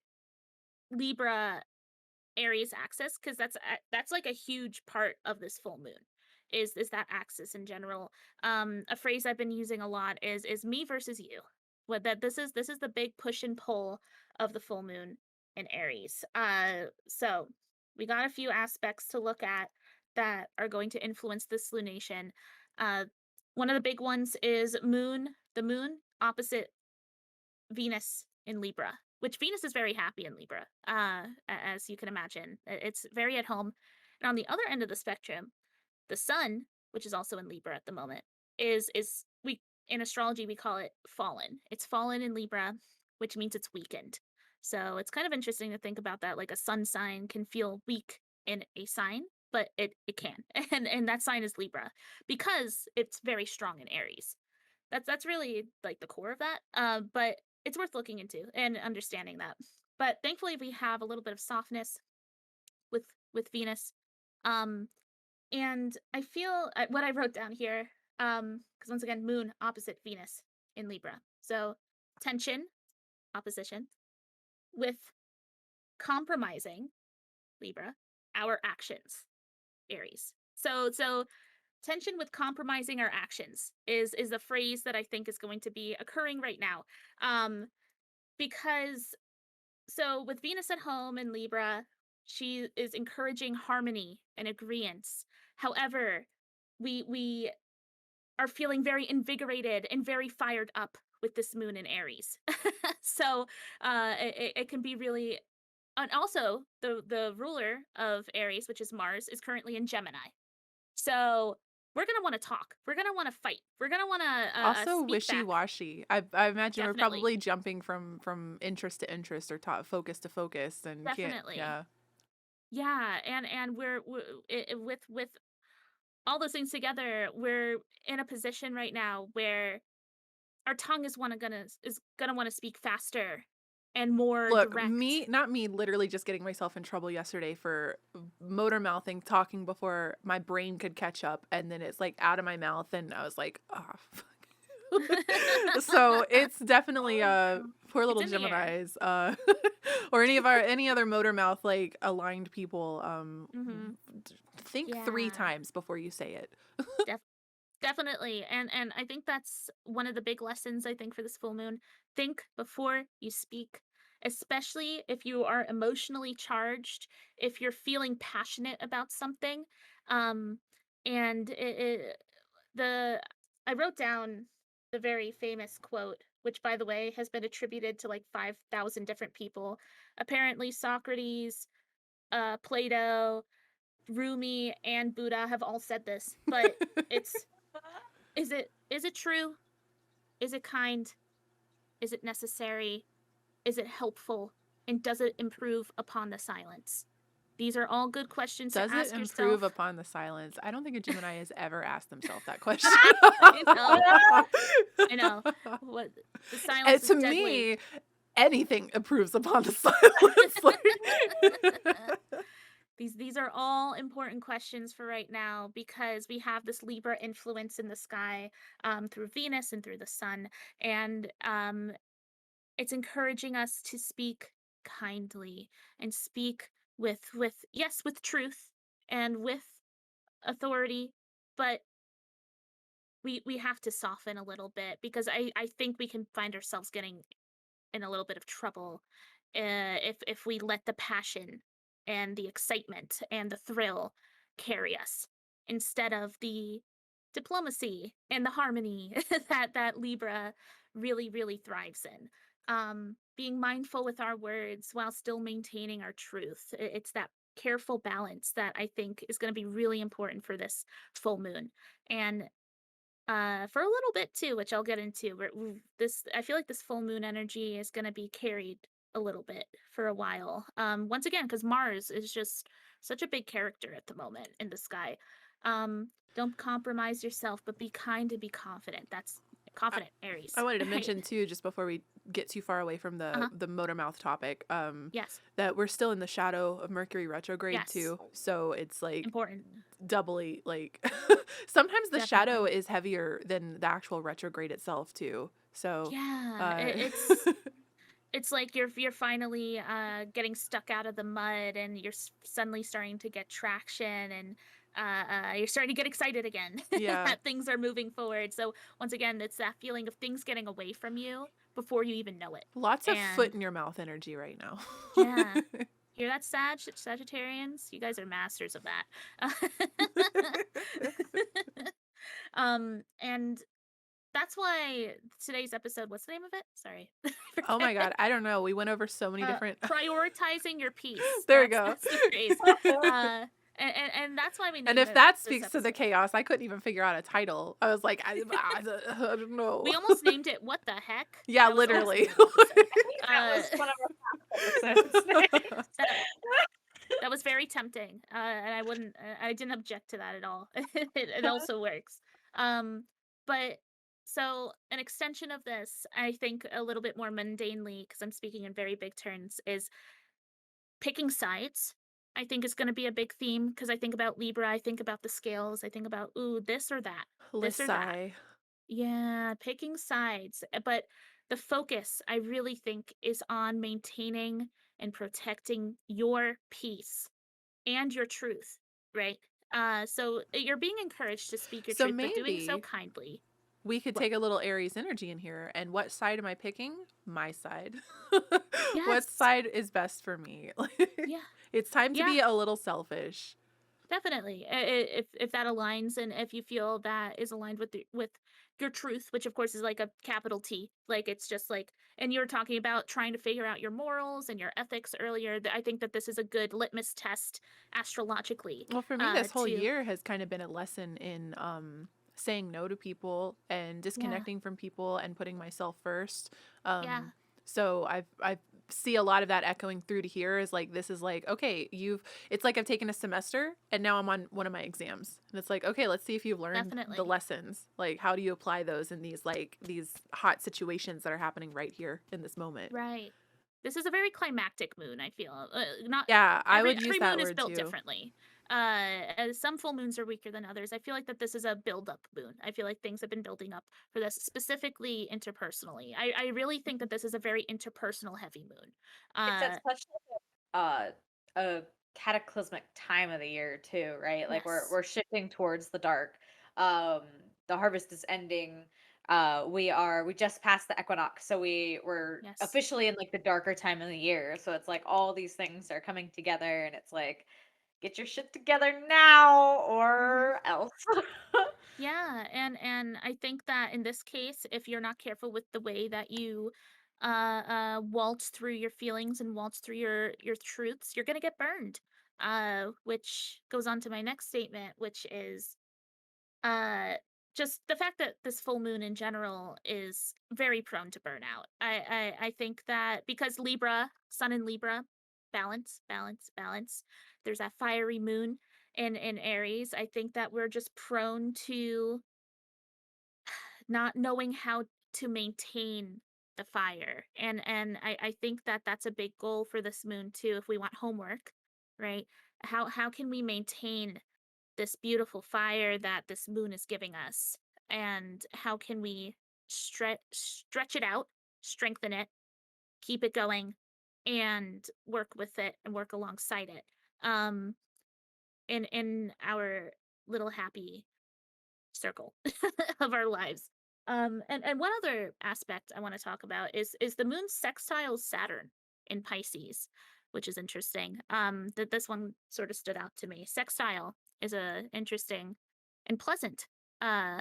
Libra Aries axis, because that's like a huge part of this full moon, is that axis in general. A phrase I've been using a lot is me versus you. What that this is the big push and pull of the full moon in Aries. So we got a few aspects to look at that are going to influence this lunation. Uh, one of the big ones is the moon opposite Venus in Libra, which Venus is very happy in Libra, as you can imagine. It's very at home. And on the other end of the spectrum, the sun, which is also in Libra at the moment, is we in astrology we call it fallen. It's fallen in Libra, which means it's weakened. So it's kind of interesting to think about that. Like a sun sign can feel weak in a sign, but it can, and that sign is Libra because it's very strong in Aries. That's really like the core of that. But it's worth looking into and understanding that. But thankfully, we have a little bit of softness with Venus. Um, and I feel what I wrote down here, because once again, Moon opposite Venus in Libra. So tension, opposition, with compromising Libra, our actions, Aries. So tension with compromising our actions is a phrase that I think is going to be occurring right now. Because so with Venus at home in Libra, she is encouraging harmony and agreeance. However, we are feeling very invigorated and very fired up with this moon in Aries. So it can be really, and also the ruler of Aries, which is Mars, is currently in Gemini. So we're gonna want to talk. We're gonna want to fight. We're gonna want to Also speak back. wishy-washy. I imagine we're Definitely, probably jumping from interest to interest or focus to focus and can't. definitely. Yeah. Yeah, and with all those things together, we're in a position right now where our tongue is gonna want to speak faster and more Look, direct. not me literally just getting myself in trouble yesterday for motor mouthing, talking before my brain could catch up, and then it's like out of my mouth, and I was like, oh, fuck. So it's definitely poor little It's in the air. Gemini's or any other motor mouth like aligned people think 3 Yeah. times before you say it. Definitely. And I think that's one of the big lessons I think for this full moon. Think before you speak, especially if you are emotionally charged, if you're feeling passionate about something. Um and the I wrote down the very famous quote, which by the way has been attributed to like 5,000 different people. Apparently Socrates, Plato, Rumi, and Buddha have all said this, but it's is it true? Is it kind? Is it necessary? Is it helpful? And does it improve upon the silence? These are all good questions Does to it ask improve yourself. upon the silence? I don't think a Gemini has ever asked themselves that question. I know. What the And silence is to deadly. me, anything improves upon the silence. Like- These are all important questions for right now because we have this Libra influence in the sky through Venus and through the sun, and it's encouraging us to speak kindly and speak with yes, with truth and with authority, but we have to soften a little bit because I think we can find ourselves getting in a little bit of trouble if we let the passion and the excitement and the thrill carry us instead of the diplomacy and the harmony that Libra really thrives in. Being mindful with our words while still maintaining our truth. It's that careful balance that I think is going to be really important for this full moon. And for a little bit too, which I'll get into. This I feel like this full moon energy is going to be carried a little bit for a while. Once again, because Mars is just such a big character at the moment in the sky. Don't compromise yourself, but be kind and be confident. That's confident, Aries. I wanted to Right? mention too, just before we get too far away from the motor mouth topic, Yes. that we're still in the shadow of Mercury retrograde Yes. too. So it's like Important. doubly like sometimes the shadow Definitely. is heavier than the actual retrograde itself too. So Yeah, it's like you're finally getting stuck out of the mud and you're suddenly starting to get traction and you're starting to get excited again yeah, that things are moving forward. So once again, it's that feeling of things getting away from you before you even know it. lots of foot And in your mouth energy right now. yeah, hear that, Sagittarians? You guys are masters of that. And that's why today's episode, what's the name of it? Sorry. Oh my god, I don't know. We went over so many different Prioritizing your peace. There we go. That's the phrase. And that's why we named And if it that this speaks to the episode. chaos, I couldn't even figure out a title. I was like, I don't know. We almost named it What the Heck? Yeah, That was almost the literally. name of the episode. That was one of our past episodes. That was very tempting, and I didn't object to that at all. It also works. But so an extension of this, I think a little bit more mundanely, because I'm speaking in very big terms, is picking sides. I think is going to be a big theme because I think about Libra, I think about the scales, I think about ooh this or that, this or that. Lisai. Yeah, picking sides. But the focus, I really think, is on maintaining and protecting your peace and your truth, right? So you're being encouraged to speak your So truth, but doing so maybe kindly. we could What? take a little Aries energy in here. And what side am I picking? My side. What Yes. side is best for me? Yeah. It's time to Yeah. be a little selfish. Definitely. If that aligns and if you feel that is aligned with your truth, which of course is like a capital T, like it's just like, and you were talking about trying to figure out your morals and your ethics earlier. I think that this is a good litmus test astrologically. Well, for me, this whole To year has kind of been a lesson in saying no to people and disconnecting from people and putting myself first. Yeah. So I see a lot of that echoing through to here is like, this is like, okay, it's like I've taken a semester and now I'm on one of my exams. And it's like, okay, let's see if you've learned Definitely. the lessons. Like, how do you apply those in these hot situations that are happening right here in this moment? Right. this is a very climactic moon, I feel. Not Yeah, I every would use every that moon is word built too. differently. As some full moons are weaker than others. I feel like that this is a build-up moon. I feel like things have been building up for this, specifically interpersonally. I really think that this is a very interpersonal heavy moon. It's Uh, at such a cataclysmic time of the year too, right? Like yes, we're shifting towards the dark. Um, the harvest is ending. We just passed the equinox, so we're yes. officially in like the darker time of the year. So it's like all these things are coming together, and it's like get your shit together now Hmm. or else. Yeah, and I think that in this case, if you're not careful with the way that you waltz through your feelings and waltz through your truths, you're gonna get burned. Which goes on to my next statement, which is uh just the fact that this full moon in general is very prone to burnout. I think that because Libra, sun in Libra, balance, balance, balance. There's that fiery moon in Aries. I think that we're just prone to not knowing how to maintain the fire. And I think that that's a big goal for this moon too if we want homework, right? How can we maintain this beautiful fire that this moon is giving us, and how can we stretch it out, strengthen it, keep it going, and work with it and work alongside it, um in our little happy circle of our lives. And one other aspect I want to talk about is the moon sextiles Saturn in Pisces, which is interesting. That this one sort of stood out to me. Sextile is a interesting and pleasant uh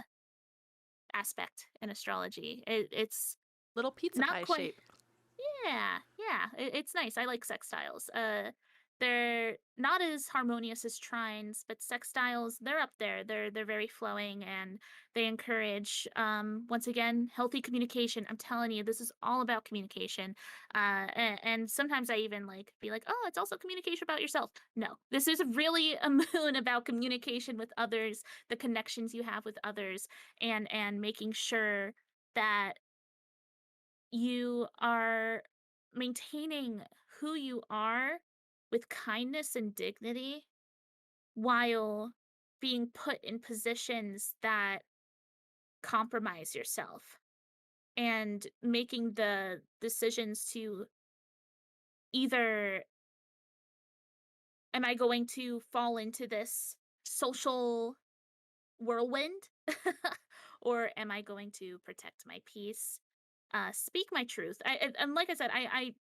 aspect in astrology. It's Little pizza not pie quite. shape. Yeah, yeah, it's nice. I like sextiles. They're not as harmonious as trines, but sextiles, they're up there. They're very flowing, and they encourage once again healthy communication. I'm telling you, this is all about communication. And sometimes I even like be like, oh, it's also communication about yourself. No, this is really a moon about communication with others, the connections you have with others, and making sure that you are maintaining who you are with kindness and dignity while being put in positions that compromise yourself, and making the decisions to either, am I going to fall into this social whirlwind or am I going to protect my peace, speak my truth? And like I said, I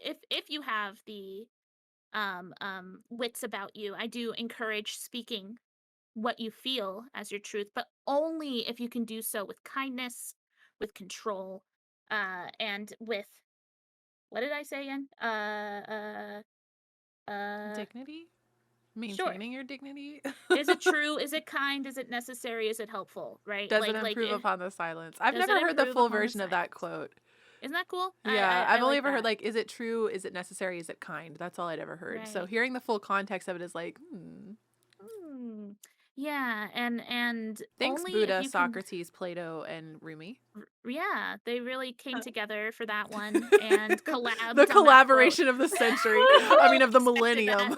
if you have the wits about you, I do encourage speaking what you feel as your truth, but only if you can do so with kindness, with control, and with, what did I say again? Dignity? Sure. Maintaining your dignity? Is it true? Is it kind? Is it necessary? Is it helpful? Right? Doesn't improve upon the silence. I've Does it never heard the improve full upon the version of that silence? quote. Isn't that cool? Yeah, I've I only like ever heard that. like, is it true? Is it necessary? Is it kind? That's all I'd ever heard. So Right. hearing the full context of it is like, Hmm. Yeah, and thanks, only if Buddha, you can. Socrates, Plato, and Rumi. Yeah, they really came together for that one and The collabed on that quote. collaboration of the century. I mean, of the Expected that. millennium.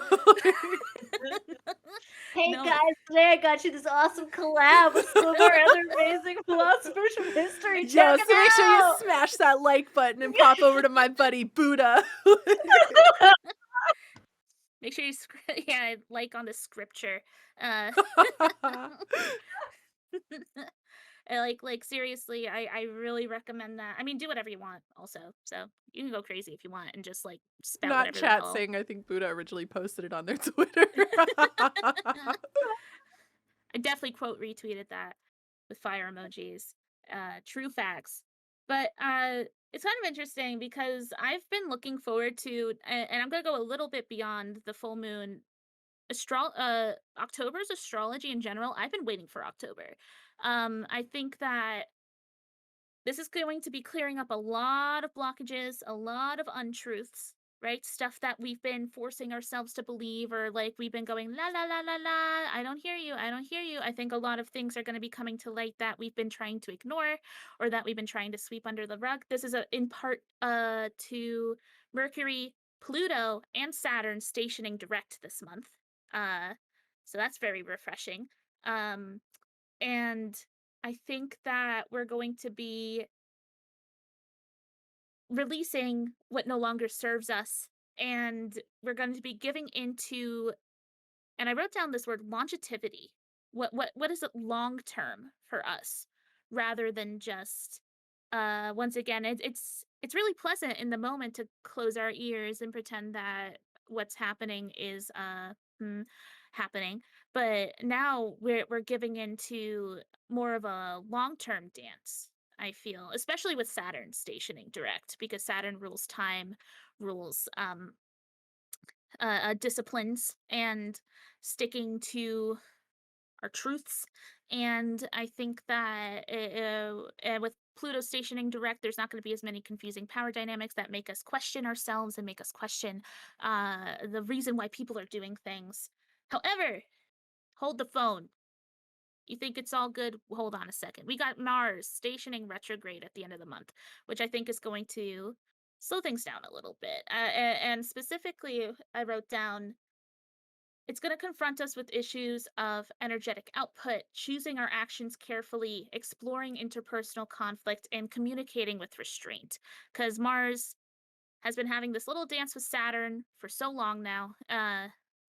Hey No, guys, today I got you this awesome collab with some of our other amazing philosophers from history. Yo, Check so it make sure you out! smash that like button and pop over to my buddy Buddha. make sure you yeah, like on the scripture. Uh like seriously, I really recommend that. I mean, do whatever you want also. So, you can go crazy if you want and just like spout Not whatever the chat hell. saying I think Buddha originally posted it on their Twitter. I definitely quote retweeted that with fire emojis. True facts. But it's kind of interesting because I've been looking forward to, and I'm gonna go a little bit beyond the full moon. October's astrology in general. I've been waiting for October. I think that this is going to be clearing up a lot of blockages, a lot of untruths, right? Stuff that we've been forcing ourselves to believe, or like we've been going, la, la, la, la, la, I don't hear you, I don't hear you. I think a lot of things are going to be coming to light that we've been trying to ignore or that we've been trying to sweep under the rug. This is in part to Mercury, Pluto, and Saturn stationing direct this month. So that's very refreshing. Um, and I think that we're going to be releasing what no longer serves us, and we're going to be giving into, and I wrote down this word, longevity. What is it long term for us, rather than just once again, it's really pleasant in the moment to close our ears and pretend that what's happening is happening. But now we're giving into more of a long-term dance, I feel, especially with Saturn stationing direct, because Saturn rules time, rules disciplines, and sticking to our truths. And I think that with Pluto stationing direct, there's not going to be as many confusing power dynamics that make us question ourselves and make us question the reason why people are doing things. However, hold the phone. You think it's all good? Hold on a second. We got Mars stationing retrograde at the end of the month, which I think is going to slow things down a little bit. And specifically, I wrote down, it's going to confront us with issues of energetic output, choosing our actions carefully, exploring interpersonal conflict, and communicating with restraint. Because Mars has been having this little dance with Saturn for so long now.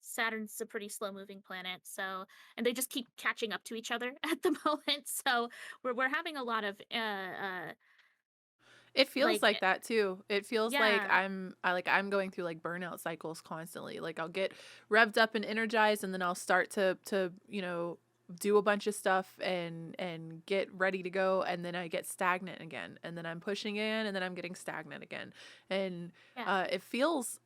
Saturn's a pretty slow moving planet, so, and they just keep catching up to each other at the moment. So we're having a lot of It feels like, like that too. It feels like yeah, I'm going through like burnout cycles constantly. Like I'll get revved up and energized, and then I'll start to do a bunch of stuff and get ready to go, and then I get stagnant again, and then I'm pushing in, and then I'm getting stagnant again. And yeah. it feels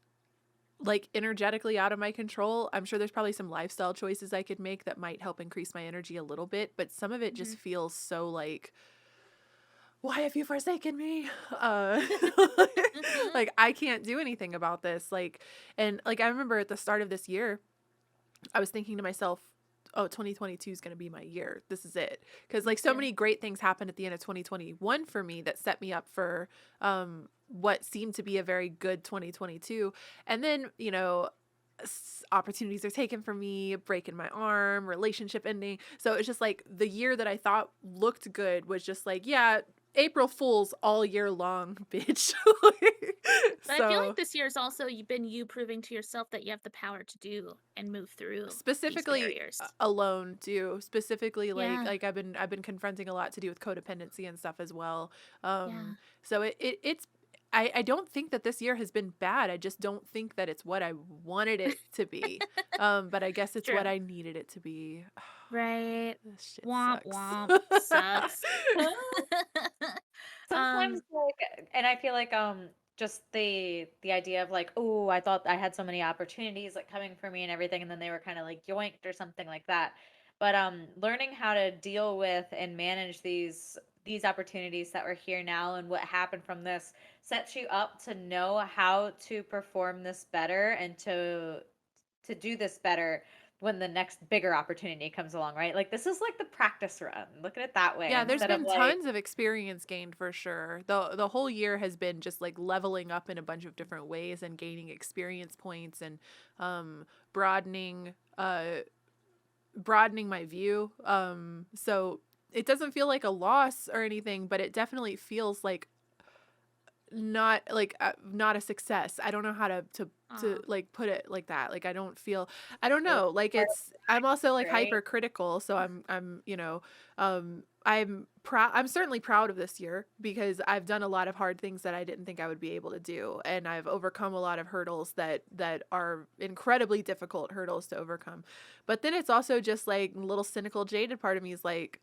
like energetically out of my control. I'm sure there's probably some lifestyle choices I could make that might help increase my energy a little bit, but some of it Mhm. just feels so like, why have you forsaken me? Uh, like I can't do anything about this. Like, and like I remember at the start of this year, I was thinking to myself, oh, 2022 is going to be my year. This is it. Because Me like so too. many great things happened at the end of 2021 for me that set me up for what seemed to be a very good 2022. And then, opportunities are taken from me, breaking my arm, relationship ending. So it's just like the year that I thought looked good was just like, yeah, April Fools all year long, bitch. But I feel So like this year's also been you proving to yourself that you have the power to do and move through these specifically barriers. alone too, specifically Yeah, I've been confronting a lot to do with codependency and stuff as well. yeah. So it's I don't think that this year has been bad. I just don't think that it's what I wanted it to be. But I guess It's it's what true. I needed it to be. Right. This shit Womp sucks. womp. Sucks. Sometimes um, like, and I feel like just the idea of like, oh, I thought I had so many opportunities like coming for me and everything, and then they were kind of like yoinked or something like that. But learning how to deal with and manage these opportunities that were here now and what happened from this sets you up to know how to perform this better and to do this better when the next bigger opportunity comes along, right? Like this is like the practice run. Look at it that way Yeah, there's instead of been like, tons of experience gained for sure. The whole year has been just like leveling up in a bunch of different ways and gaining experience points and um broadening uh broadening my view. So it doesn't feel like a loss or anything, but it definitely feels like not a success. I don't know how to aw, like put it like that. Like I don't it's know. Like part of I'm also it, like right? hypercritical, so I'm certainly proud of this year because I've done a lot of hard things that I didn't think I would be able to do, and I've overcome a lot of hurdles that are incredibly difficult hurdles to overcome. But then it's also just like a little cynical jaded part of me is like,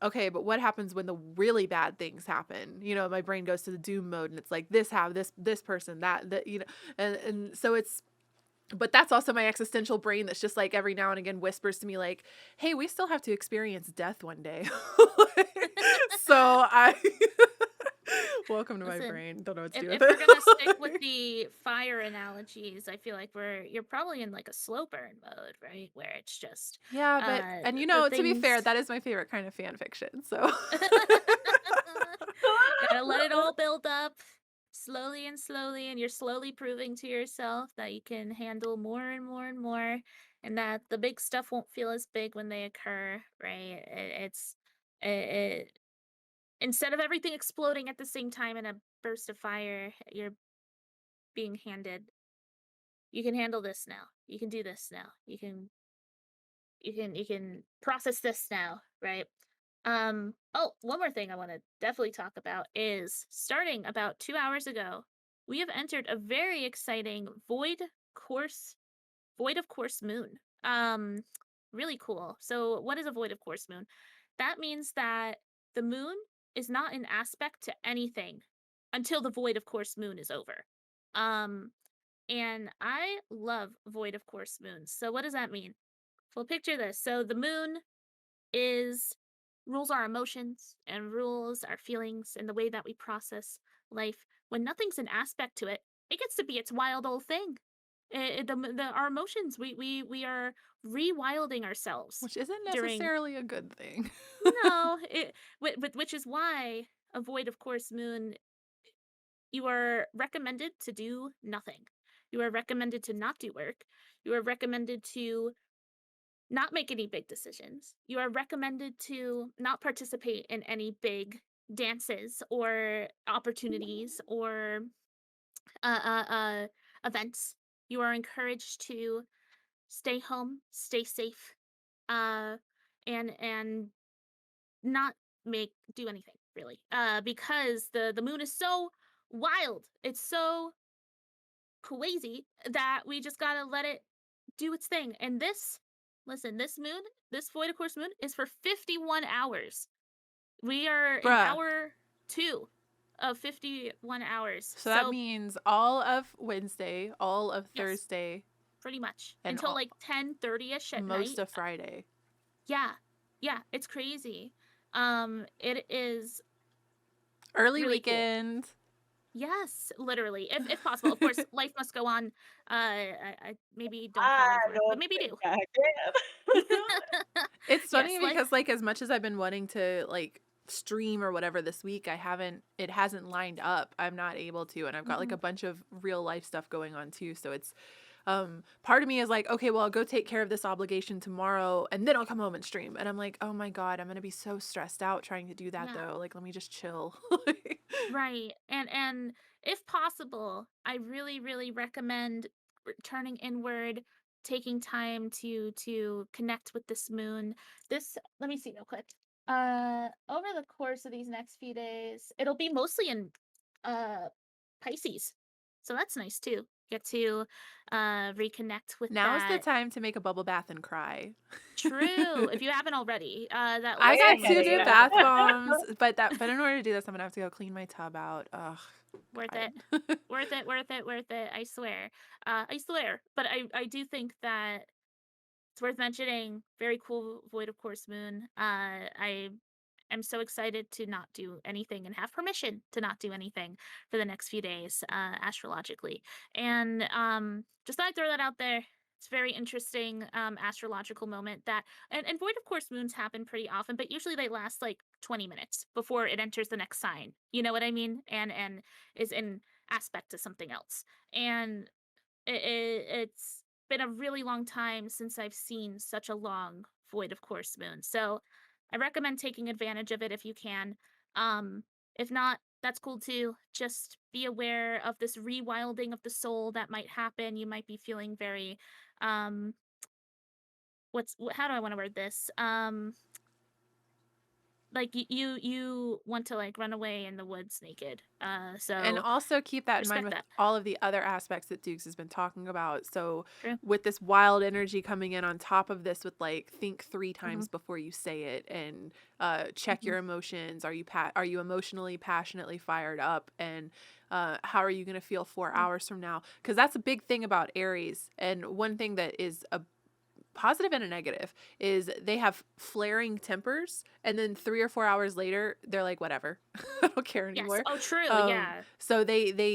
okay, but what happens when the really bad things happen? My brain goes to the doom mode and it's like this person, that, and so it's, but that's also my existential brain that's just like every now and again whispers to me like, hey, we still have to experience death one day. So I, welcome to my listen. brain. Don't know what to do with If we're gonna stick with it. the fire analogies, I feel like you're probably in like a slow burn mode, right? Where it's just Yeah, but, and the to be things. fair, that is my favorite kind of fan fiction. So Gotta let it all build up. slowly and slowly, and you're slowly proving to yourself that you can handle more and more and more, and that the big stuff won't feel as big when they occur, right? It, instead of everything exploding at the same time in a burst of fire, you're being handed, you can handle this now. You can do this now. You can process this now, right? Oh, one more thing I want to definitely talk about is starting about 2 hours ago, we have entered a very exciting course void of course moon. Really cool. So what is a void of course moon? That means that the moon is not in aspect to anything until the void of course moon is over. Um and I love void of course moons. So what does that mean? Well, picture this. So the moon is rules our emotions and rules our feelings and the way that we process life. When nothing's an aspect to it, it gets to be its wild old thing. Our emotions, we are rewilding ourselves Which isn't during, necessarily a good thing. no, which is why a void of course moon, you are recommended to do nothing. You are recommended to not do work. You are recommended to not make any big decisions. You are recommended to not participate in any big dances or opportunities or events. You are encouraged to stay home, stay safe, uh, and not do anything really, because the moon is so wild. It's so crazy that we just gotta let it do its thing. And listen, this void of course moon is for 51 hours. We are in Bruh. hour 2 of 51 hours. So that means all of Wednesday, all of Yes, Thursday, pretty much and until like 10:30ish at most night. of Friday. Yeah, yeah, it's crazy. It is Early really cool. weekend. Yes, literally, if possible. Of course, life must go on. I maybe don't call out of work, but don't maybe think do. I can. It's Yes, funny because like as much as I've been wanting to like stream or whatever this week, it hasn't lined up. I'm not able to, and I've got like a bunch of real life stuff going on too. So it's part of me is like, okay, well, I'll go take care of this obligation tomorrow and then I'll come home and stream. And I'm like, oh my God, I'm going to be so stressed out trying to do that yeah, though. Like, let me just chill. right. And if possible, I really, really recommend turning inward, taking time to connect with this moon. Let me see real quick. Over the course of these next few days, it'll be mostly in uh Pisces. So that's nice too. Get to reconnect with Now is the that. time to make a bubble bath and cry. True. If you haven't already, that I last got full moon 2 is new really bath beautiful. bombs, but in order to do this, I'm gonna have to go clean my tub out. Ugh, Worth God. it. Worth it, worth it, worth it. I swear. I swear. But I do think that it's worth mentioning. Very cool void of course moon. I am so excited to not do anything and have permission to not do anything for the next few days, astrologically. And just thought I'd throw that out there. It's a very interesting astrological moment that, and void of course moons happen pretty often, but usually they last like 20 minutes before it enters the next sign. You know what I mean? And is in aspect to something else. And it's been a really long time since I've seen such a long void of course moon. So I recommend taking advantage of it if you can. Um, if not, that's cool too. Just be aware of this rewilding of the soul that might happen. You might be feeling very um how do I want to word this? Like you want to like run away in the woods naked. And So also keep that in mind respect with that. all of the other aspects that Dukes has been talking about. So True. with this wild energy coming in on top of this, with like think 3 Mm-hmm. times before you say it, and check Mm-hmm. your emotions. Are you emotionally, passionately fired up, and how are you going to feel 4 hours from now? Because that's a big thing about Aries, and one thing that is a positive and a negative is they have flaring tempers, and then 3 or 4 hours later they're like, whatever. I don't care Yes. anymore. Oh, true. Yeah. So they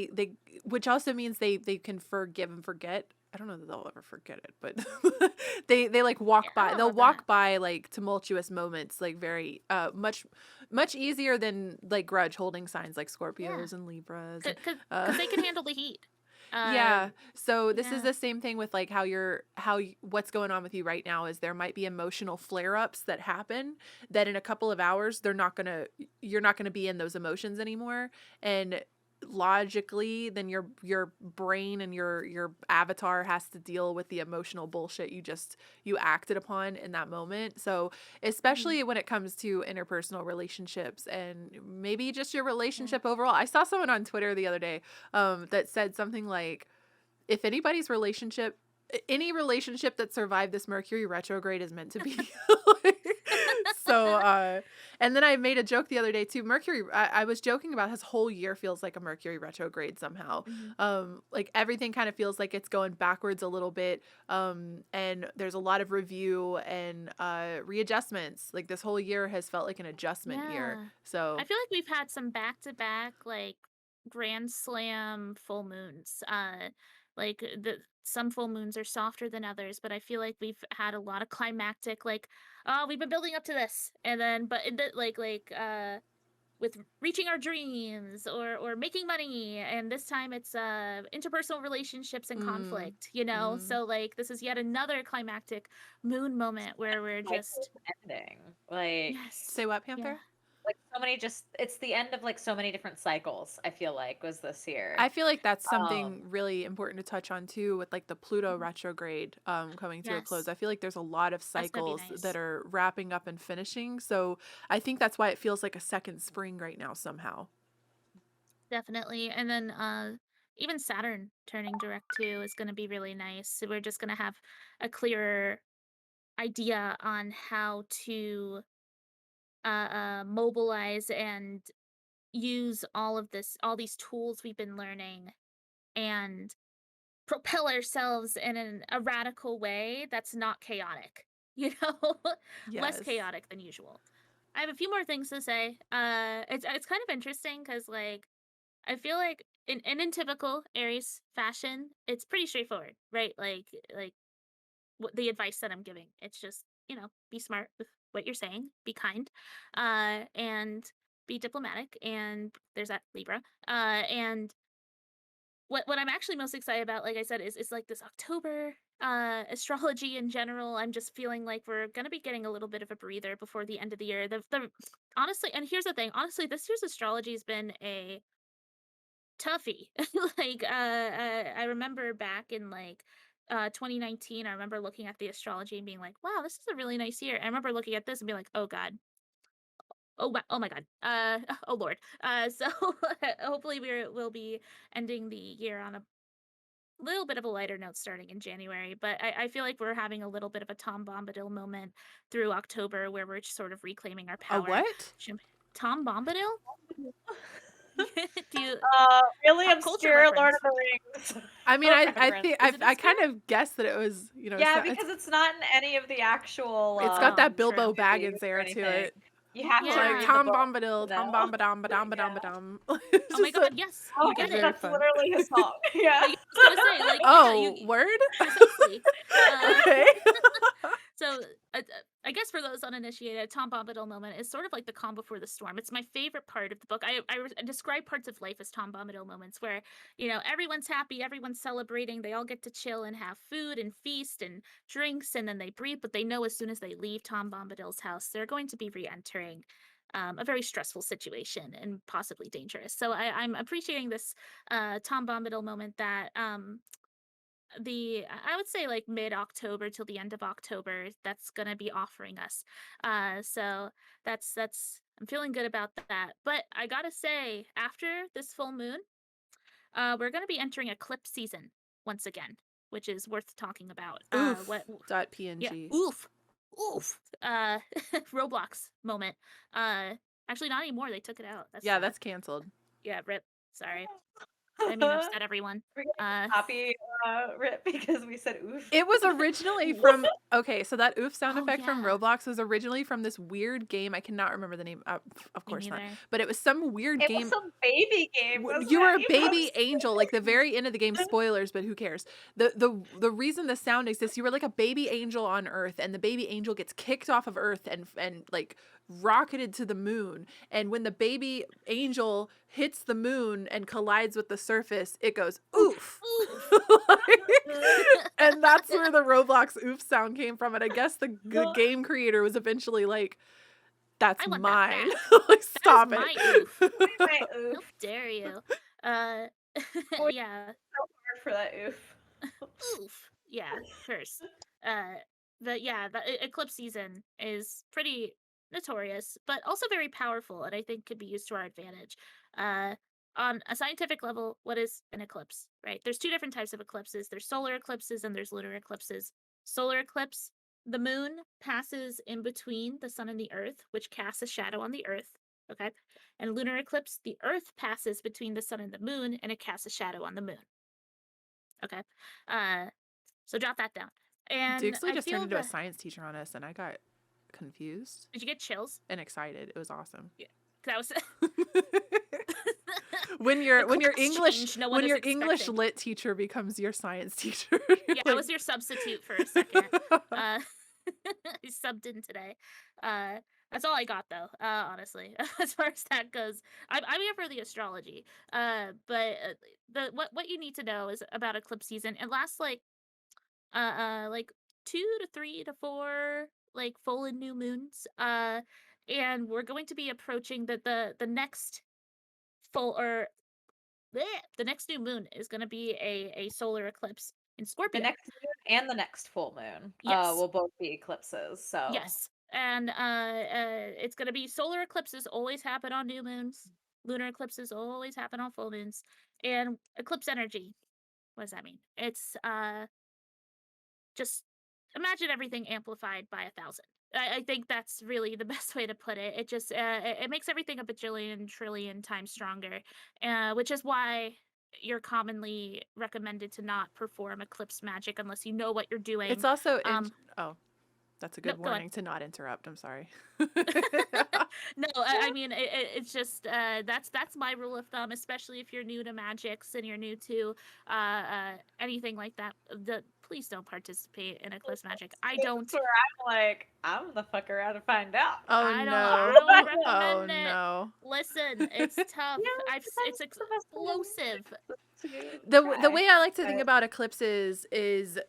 which also means they can forgive and forget I don't know that they'll ever forget it, but they like walk by. I They'll love that. walk by like tumultuous moments, like very much easier than like grudge holding signs like Scorpios and Libras. And, Because they can handle the heat. yeah. So this is yeah. the same thing with like what's going on with you right now is there might be emotional flare-ups that happen that in a couple of hours you're not gonna be in those emotions anymore. And logically then your brain and your avatar has to deal with the emotional bullshit you acted upon in that moment. So especially when it comes to interpersonal relationships and maybe just your relationship overall. I saw someone on Twitter the other day that said something like, if any relationship that survived this Mercury retrograde is meant to be. So, and then I made a joke the other day too. I was joking about his whole year feels like a Mercury retrograde somehow. Like everything kind of feels like it's going backwards a little bit. And there's a lot of review and readjustments. Like this whole year has felt like an adjustment year. So I feel like we've had some back-to-back like grand slam full moons. Like some full moons are softer than others, but I feel like we've had a lot of climactic, like, oh, we've been building up to this, and then but with reaching our dreams or making money, and this time it's interpersonal relationships and conflict, so like this is yet another climactic moon moment where we're just ending. Like, say what, Panther? Like so many it's the end of like so many different cycles, I feel like, was this year. I feel like that's something really important to touch on too with like the Pluto retrograde coming to a close. I feel like there's a lot of cycles that are wrapping up and finishing. So I think that's why it feels like a second spring right now somehow. Definitely. And then even Saturn turning direct too is going to be really nice. So we're just going to have a clearer idea on how to mobilize and use all these tools we've been learning and propel ourselves in a radical way that's not chaotic, less chaotic than usual. I have a few more things to say. It's kind of interesting because like I feel like in typical Aries fashion, it's pretty straightforward, right? Like the advice that I'm giving. It's just, be smart with what you're saying, be kind, and be diplomatic. And there's that Libra. And what I'm actually most excited about, like I said, is like this October astrology in general. I'm just feeling like we're gonna be getting a little bit of a breather before the end of the year. The honestly, and here's the thing, honestly, this year's astrology has been a toughie. Like I remember back in like 2019, I remember looking at the astrology and being like, wow, this is a really nice year. I remember looking at this and being like, oh god, oh my god, oh lord. So hopefully we'll be ending the year on a little bit of a lighter note starting in January, but I feel like we're having a little bit of a Tom Bombadil moment through October where we're sort of reclaiming our power. A what? Tom Bombadil? Do you really obscure Lord of the Rings? I mean, I kind of guessed that it was, yeah, because it's not in any of the actual. It's got that Bilbo Baggins era to it. You have to read Tom the book, Bombadil, Tom Bombadam, badam, badam, badam. Oh my god, yes. Oh, that's literally his song. Yeah. I was gonna say, like, oh, word? Precisely. Okay. So, I guess for those uninitiated, Tom Bombadil moment is sort of like the calm before the storm. It's my favorite part of the book. I describe parts of life as Tom Bombadil moments where, everyone's happy, everyone's celebrating, they all get to chill and have food and feast and drinks, and then they breathe, but they know as soon as they leave Tom Bombadil's house, they're going to be re-entering a very stressful situation and possibly dangerous. So I'm appreciating this Tom Bombadil moment that I would say like mid-October till the end of October that's gonna be offering us. So that's I'm feeling good about that. But I gotta say, after this full moon, we're gonna be entering eclipse season once again, which is worth talking about. Oof. .png. Yeah, oof. Roblox moment. Actually not anymore. They took it out. That's canceled. Yeah, rip. Sorry. I mean, upset everyone. We're getting copy rip because we said oof. It was originally from Okay, so that oof sound Oh, effect from yeah. Roblox was originally from this weird game. I cannot remember the name. Of Me course not. neither. But it was some weird It was game. some baby game, wasn't You were it? a You baby posted angel, like the very end of the game. Spoilers, but who cares? The reason the sound exists, you were like a baby angel on Earth, and the baby angel gets kicked off of Earth and like rocketed to the moon. And when the baby angel hits the moon and collides with the surface, it goes oof. Oof. And that's where the Roblox oof sound came from. And I guess the game creator was eventually like, that's I want mine. that Like, That is stop my it. oof. my How oof. dare you? Uh, Boy, yeah. so hard for that oof. Oof. Yeah, curse. Uh, the eclipse season is pretty notorious, but also very powerful, and I think could be used to our advantage. Uh, on a scientific level, what is an eclipse? Right? There's two different types of eclipses. There's solar eclipses and there's lunar eclipses. Solar eclipse, the moon passes in between the sun and the earth, which casts a shadow on the earth. Okay. And lunar eclipse, the earth passes between the sun and the moon, and it casts a shadow on the moon. Okay. Uh, so jot that down. And Duxley I just turned feel into a that. science teacher on us, and I got confused Did you get chills? and excited. It was awesome. Yeah. That was when the your class English change no one when is your English expecting. lit teacher becomes your science teacher. Yeah, I was your substitute for a second. I subbed in today. Uh, that's all I got though. Honestly, as far as that goes, I'm here for the astrology. But the what you need to know is about eclipse season. It lasts like 2 to 3 to 4 like full and new moons. And we're going to be approaching the next full or bleh, the next new moon is going to be a solar eclipse in The Scorpio. next moon and the next full moon Yes. will both be eclipses. So Yes. And it's going to be solar eclipses always happen on new moons. Lunar eclipses always happen on full moons. And eclipse energy, what does that mean? It's just imagine everything amplified by 1,000. I think that's really the best way to put it. It just it makes everything a bajillion trillion times stronger, which is why you're commonly recommended to not perform eclipse magic unless you know what you're doing. It's also Oh, that's a no, good go on. warning to not interrupt. I'm sorry. No, I mean it's just that's my rule of thumb, especially if you're new to magics and you're new to anything like that. Please don't participate in eclipse magic. I don't. that's where I'm like, I'm gonna fuck around and find out. Oh I no. don't Oh recommend it. no. Listen, it's tough. It's explosive. The way I like to think about eclipses is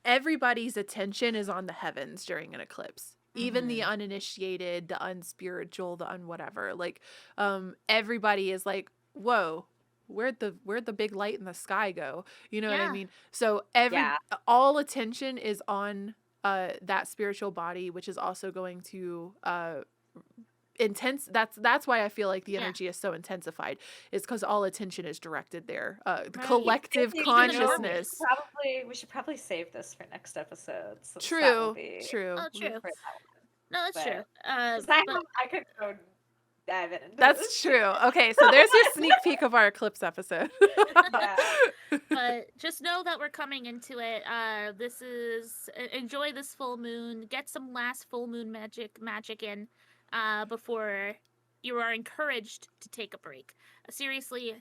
everybody's attention is on the heavens during an eclipse. Even the uninitiated, the unspiritual, the unwhatever. Like everybody is like, "Whoa, where'd the big light in the sky go?" You know what I Yeah. mean? So all attention is on that spiritual body, which is also going to intense. That's why I feel like the energy is so intensified, is because all attention is directed there. The collective Even the consciousness. We should probably save this for next episode. Since that will True. be True. Oh, true. for that one. No, that's true. But I could go dive into That's this. true. Okay, so there's your sneak peek of our eclipse episode. Yeah. But just know that we're coming into it. This is enjoy this full moon. Get some last full moon magic in before you are encouraged to take a break. Seriously,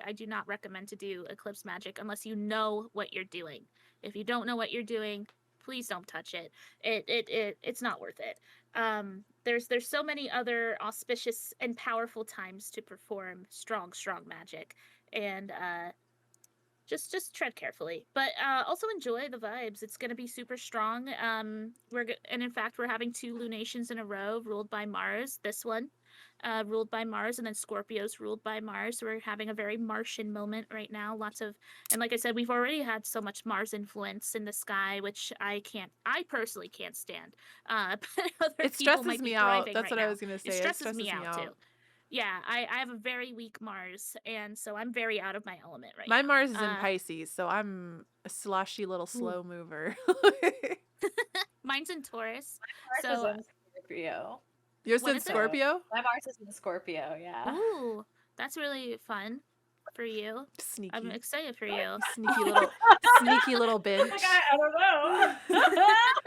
I do not recommend to do eclipse magic unless you know what you're doing. If you don't know what you're doing, please don't touch it. It's not worth it. There's so many other auspicious and powerful times to perform strong magic, and just tread carefully, but also enjoy the vibes. It's going to be super strong. And in fact, we're having 2 lunations in a row ruled by Mars. This one ruled by Mars, and then Scorpio's ruled by Mars. So we're having a very Martian moment right now. And like I said, we've already had so much Mars influence in the sky, which I personally can't stand. But other It people stresses might be me out. thriving That's right what I now. was gonna say. It stresses me out too. Yeah, I have a very weak Mars, and so I'm very out of my element right My now. Mars is in Pisces, so I'm a sloshy little slow mover. Mine's in Taurus. Mars is in Scorpio. Yours What in is it? Scorpio? My Mars is in Scorpio, yeah. Ooh, that's really fun. for you. I'm Sneaky, excited for you. sneaky little bitch. Like, I don't know.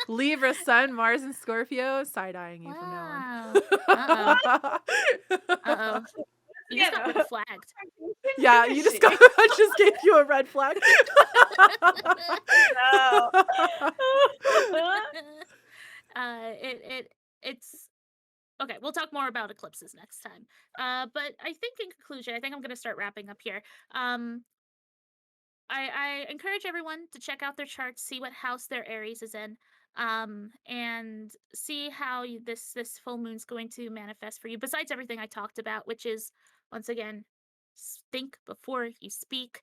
Libra, Sun, Mars, and Scorpio side-eyeing you from now Wow. on. Uh-oh. You just got red flagged. Yeah, you just got. I just gave you a red flag. No. It's okay. We'll talk more about eclipses next time. But I think in conclusion, I think I'm gonna start wrapping up here. I encourage everyone to check out their charts, see what house their Aries is in, and see how this full moon's going to manifest for you. Besides everything I talked about, which is once again, think before you speak.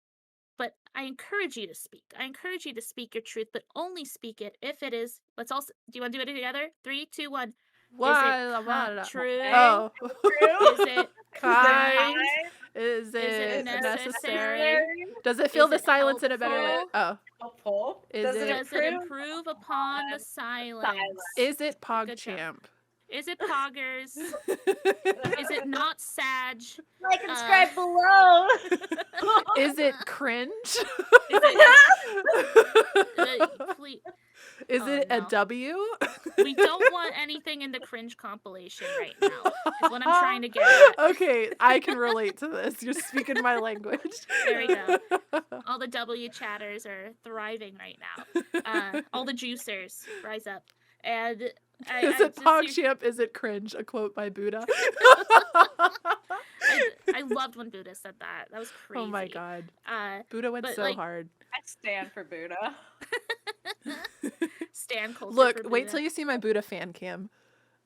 But I encourage you to speak. I encourage you to speak your truth, but only speak it if it is. Let's all. Do you want to do it together? 3, 2, 1. Is it true? Oh. Is it Kind? Is Is it necessary? Does it fill Is the it silence in a better way? helpful? Oh. Helpful. Is it- Does it improve upon the silence? Is it Good job. PogChamp? Is it poggers? Is it not Sag? Like and subscribe below. Is it cringe? Is it please? Is Oh, it a no. W? We don't want anything in the cringe compilation right now. Is what I'm trying to get at. Okay, I can relate to this. You're speaking my language. There we go. All the W chatters are thriving right now. All the juicers rise up. And Is it PogChamp? Is it cringe? A quote by Buddha. I loved when Buddha said that. That was crazy. Oh my god. Uh, Buddha went but, so like- hard. I stand for Buddha. Stan culture. Look, for wait Buddha. till you see my Buddha fan cam.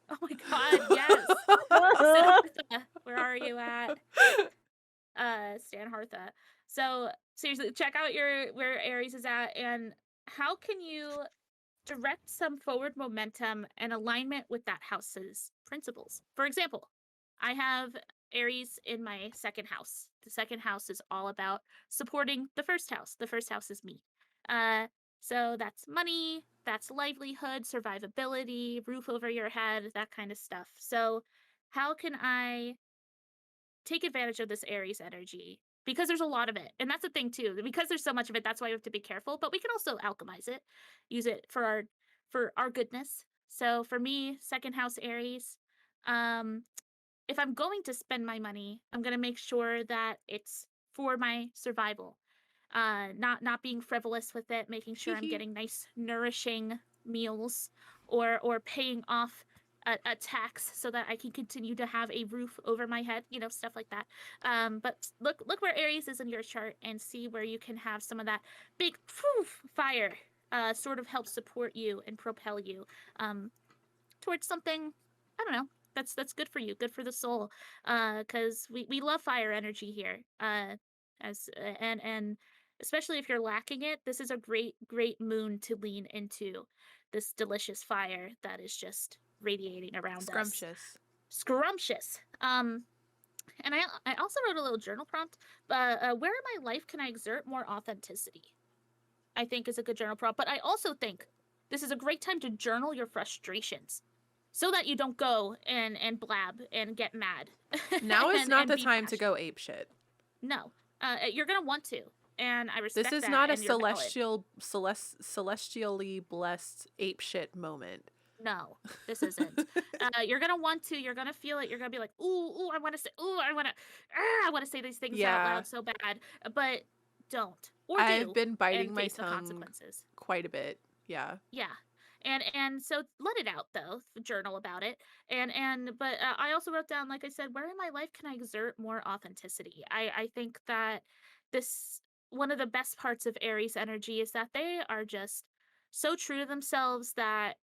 Oh my god, yes. Siddhartha, where are you at? Stan Hartha. So seriously, check out where Aries is at and how can you direct some forward momentum and alignment with that house's principles. For example, I have Aries in my second house. The second house is all about supporting the first house. The first house is me. So that's money, that's livelihood, survivability, roof over your head, that kind of stuff. So how can I take advantage of this Aries energy? Because there's a lot of it. And that's the thing too. Because there's so much of it, that's why we have to be careful. But we can also alchemize it, use it for our goodness. So for me, second house Aries, if I'm going to spend my money, I'm gonna make sure that it's for my survival. Not being frivolous with it, making sure I'm getting nice, nourishing meals, or paying off a tax so that I can continue to have a roof over my head, stuff like that. But look where Aries is in your chart and see where you can have some of that big fire sort of help support you and propel you towards something, I don't know, that's good for you, good for the soul, because we love fire energy here, and especially if you're lacking it, this is a great moon to lean into this delicious fire that is just radiating around us. Scrumptious. And I also wrote a little journal prompt, but where in my life can I exert more authenticity? I think is a good journal prompt, but I also think this is a great time to journal your frustrations so that you don't go and blab and get mad. Now is not and the be time to passionate. go apeshit. No, you're gonna want to, and I respect that. This is not a and you're valid. celestially blessed apeshit moment. No, this isn't. You're gonna want to. You're gonna feel it. You're gonna be like, ooh, I want to say, I want to say these things out loud so bad, but don't. Or do. I've been biting and my face the tongue consequences. quite a bit. Yeah. Yeah. And so let it out though, journal about it. But I also wrote down, like I said, where in my life can I exert more authenticity? I think that this one of the best parts of Aries energy is that they are just so true to themselves that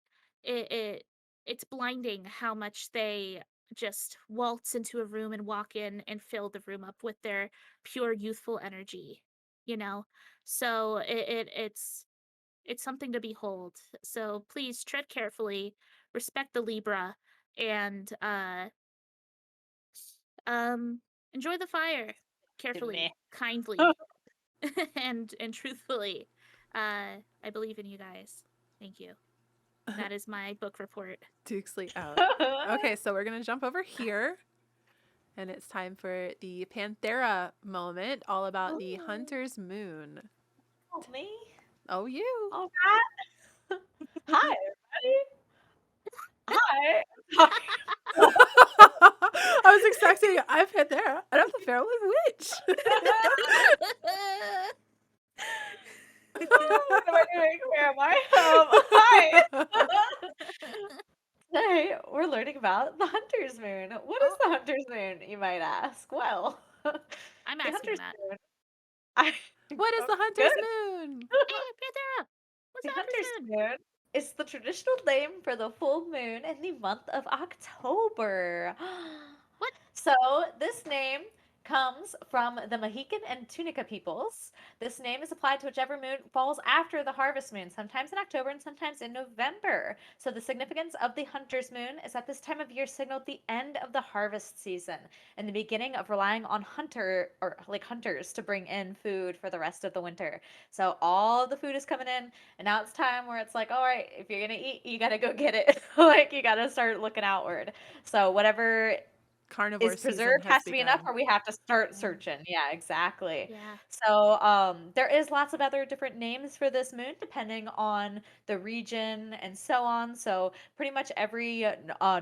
it's blinding how much they just waltz into a room and walk in and fill the room up with their pure youthful energy, So it's something to behold. So please tread carefully, respect the Libra, and enjoy the fire carefully, kindly, and truthfully. I believe in you guys. Thank you. That is my book report. Dukesley out. Okay, so we're gonna jump over here. And it's time for the Panthera moment, all about the Ooh. Hunter's Moon. Oh, me? Oh, you. All right. Hi, everybody. Hi. Sorry. I was expecting I'm Panthera and I'm the Feral Witch. What am I doing? Where am I? Hi. Today, we're learning about the Hunter's Moon. What is the Hunter's Moon, you might ask? Well, I'm the asking Hunter's that. Moon. I, What is oh, the good. Hunter's Moon? Hey, Panthera! What's The the Hunter's Hunter's Moon? Moon is the traditional name for the full moon in the month of October. What? So, this name comes from the Mohican and Tunica peoples. This name is applied to whichever moon falls after the harvest moon, sometimes in October and sometimes in November. So, the significance of the hunter's moon is that this time of year signaled the end of the harvest season and the beginning of relying on hunters to bring in food for the rest of the winter. So, all the food is coming in, and now it's time where it's like, all right, if you're gonna eat, you gotta go get it. Like, you gotta start looking outward. So, whatever Carnivore is season preserved has has to be enough, begun. or we have to start searching. Yeah, exactly. Yeah. So, there is lots of other different names for this moon depending on the region and so on. So, pretty much every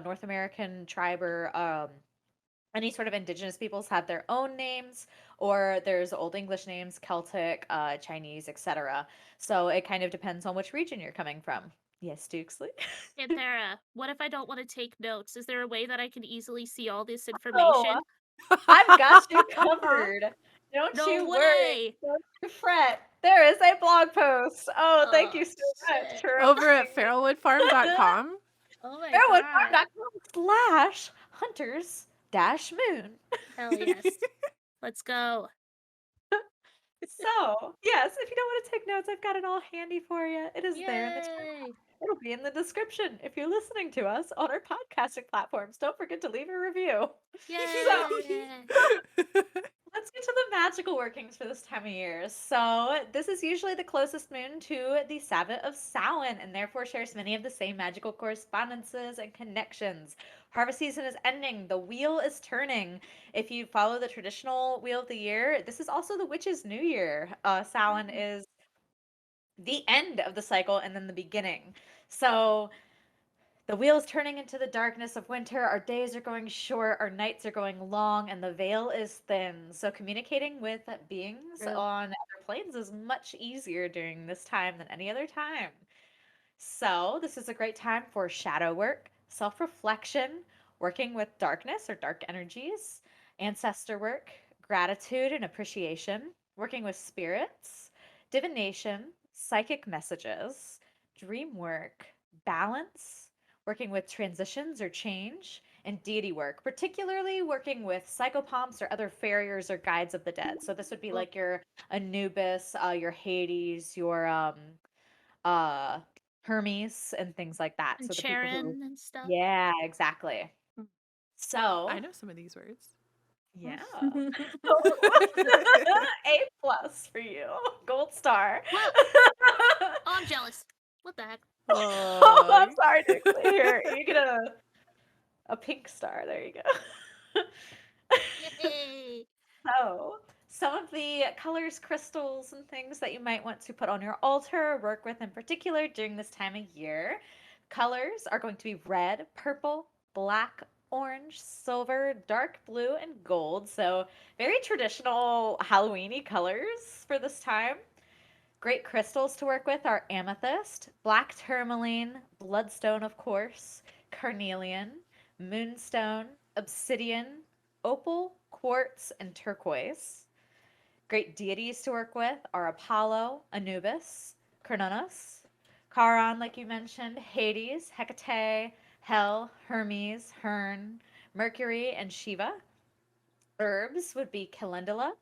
North American tribe or any sort of indigenous peoples have their own names, or there's Old English names, Celtic, Chinese, etc. So, it kind of depends on which region you're coming from. Yes, Dukesley. Panthera, what if I don't want to take notes? Is there a way that I can easily see all this Oh, information? I've got you covered. Don't No you worry. way! Don't you fret. There is a blog post. Oh, thank Oh, you so much shit. for Over at reminding me. feralwoodfarm.com. Oh my god. Fairwoodfarm.com/hunters-moon. Hell yes. Let's go. So, yes, if you don't want to take notes, I've got it all handy for you. It is there in the chat. Yay! It'll be in the description if you're listening to us on our podcasting platforms. Don't forget to leave a review. So, Yay! let's get to the magical workings for this time of year. So, this is usually the closest moon to the Sabbath of Samhain and therefore shares many of the same magical correspondences and connections. Harvest season is ending, the wheel is turning. If you follow the traditional wheel of the year, this is also the witch's new year. Samhain is the end of the cycle and then the beginning. So, the wheel is turning into the darkness of winter. Our days are going short, our nights are going long, and the veil is thin. So, communicating with beings True. on other planes is much easier during this time than any other time. So, this is a great time for shadow work, self reflection, working with darkness or dark energies, ancestor work, gratitude and appreciation, working with spirits, divination, psychic messages, dream work, balance, working with transitions or change, and deity work, particularly working with psychopomps or other farriers or guides of the dead. So, this would be Cool. like your Anubis, your Hades, your uh Hermes and things like that. And So the people who Charon and stuff. yeah, exactly. So, I know some of these words. yeah. A plus for you. Gold star. Well, oh, I'm jealous. What the heck? Oh, I'm Oh. sorry, Dixie. Here, you get a pink star. There you go. Yay! So, some of the colors, crystals, and things that you might want to put on your altar or work with in particular during this time of year. Colors are going to be red, purple, black, orange, silver, dark blue, and gold. So, very traditional Halloweeny colors for this time. Great crystals to work with are amethyst, black tourmaline, bloodstone, of course, carnelian, moonstone, obsidian, opal, quartz, and turquoise. Great deities to work with are Apollo, Anubis, Cernunnos, Charon, like you mentioned, Hades, Hecate, Hel, Hermes, Hern, Mercury, and Shiva. Herbs would be calendula,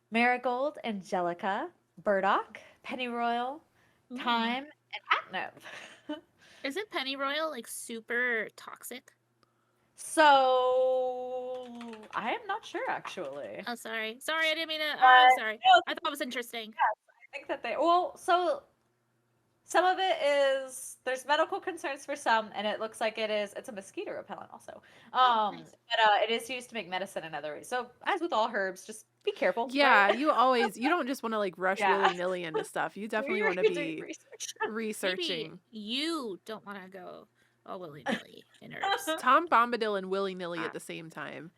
marigold, angelica, burdock, pennyroyal, Ooh. thyme, and catnip. Isn't pennyroyal like super toxic? So I am not sure actually. Oh, sorry. Sorry, I didn't mean to. But Sorry. no, I thought it was interesting. yes, I think that they well, so some of it is there's medical concerns for some, and it looks like it's a mosquito repellent also. Oh, nice. But it is used to make medicine in other ways. So as with all herbs, just be careful, right? Yeah, you don't just want to like rush Yeah. willy-nilly into stuff. You Do definitely your want to do your be research. Maybe researching. you don't want to go all willy nilly in herbs. Tom Bombadil and willy-nilly Ah, at the same time.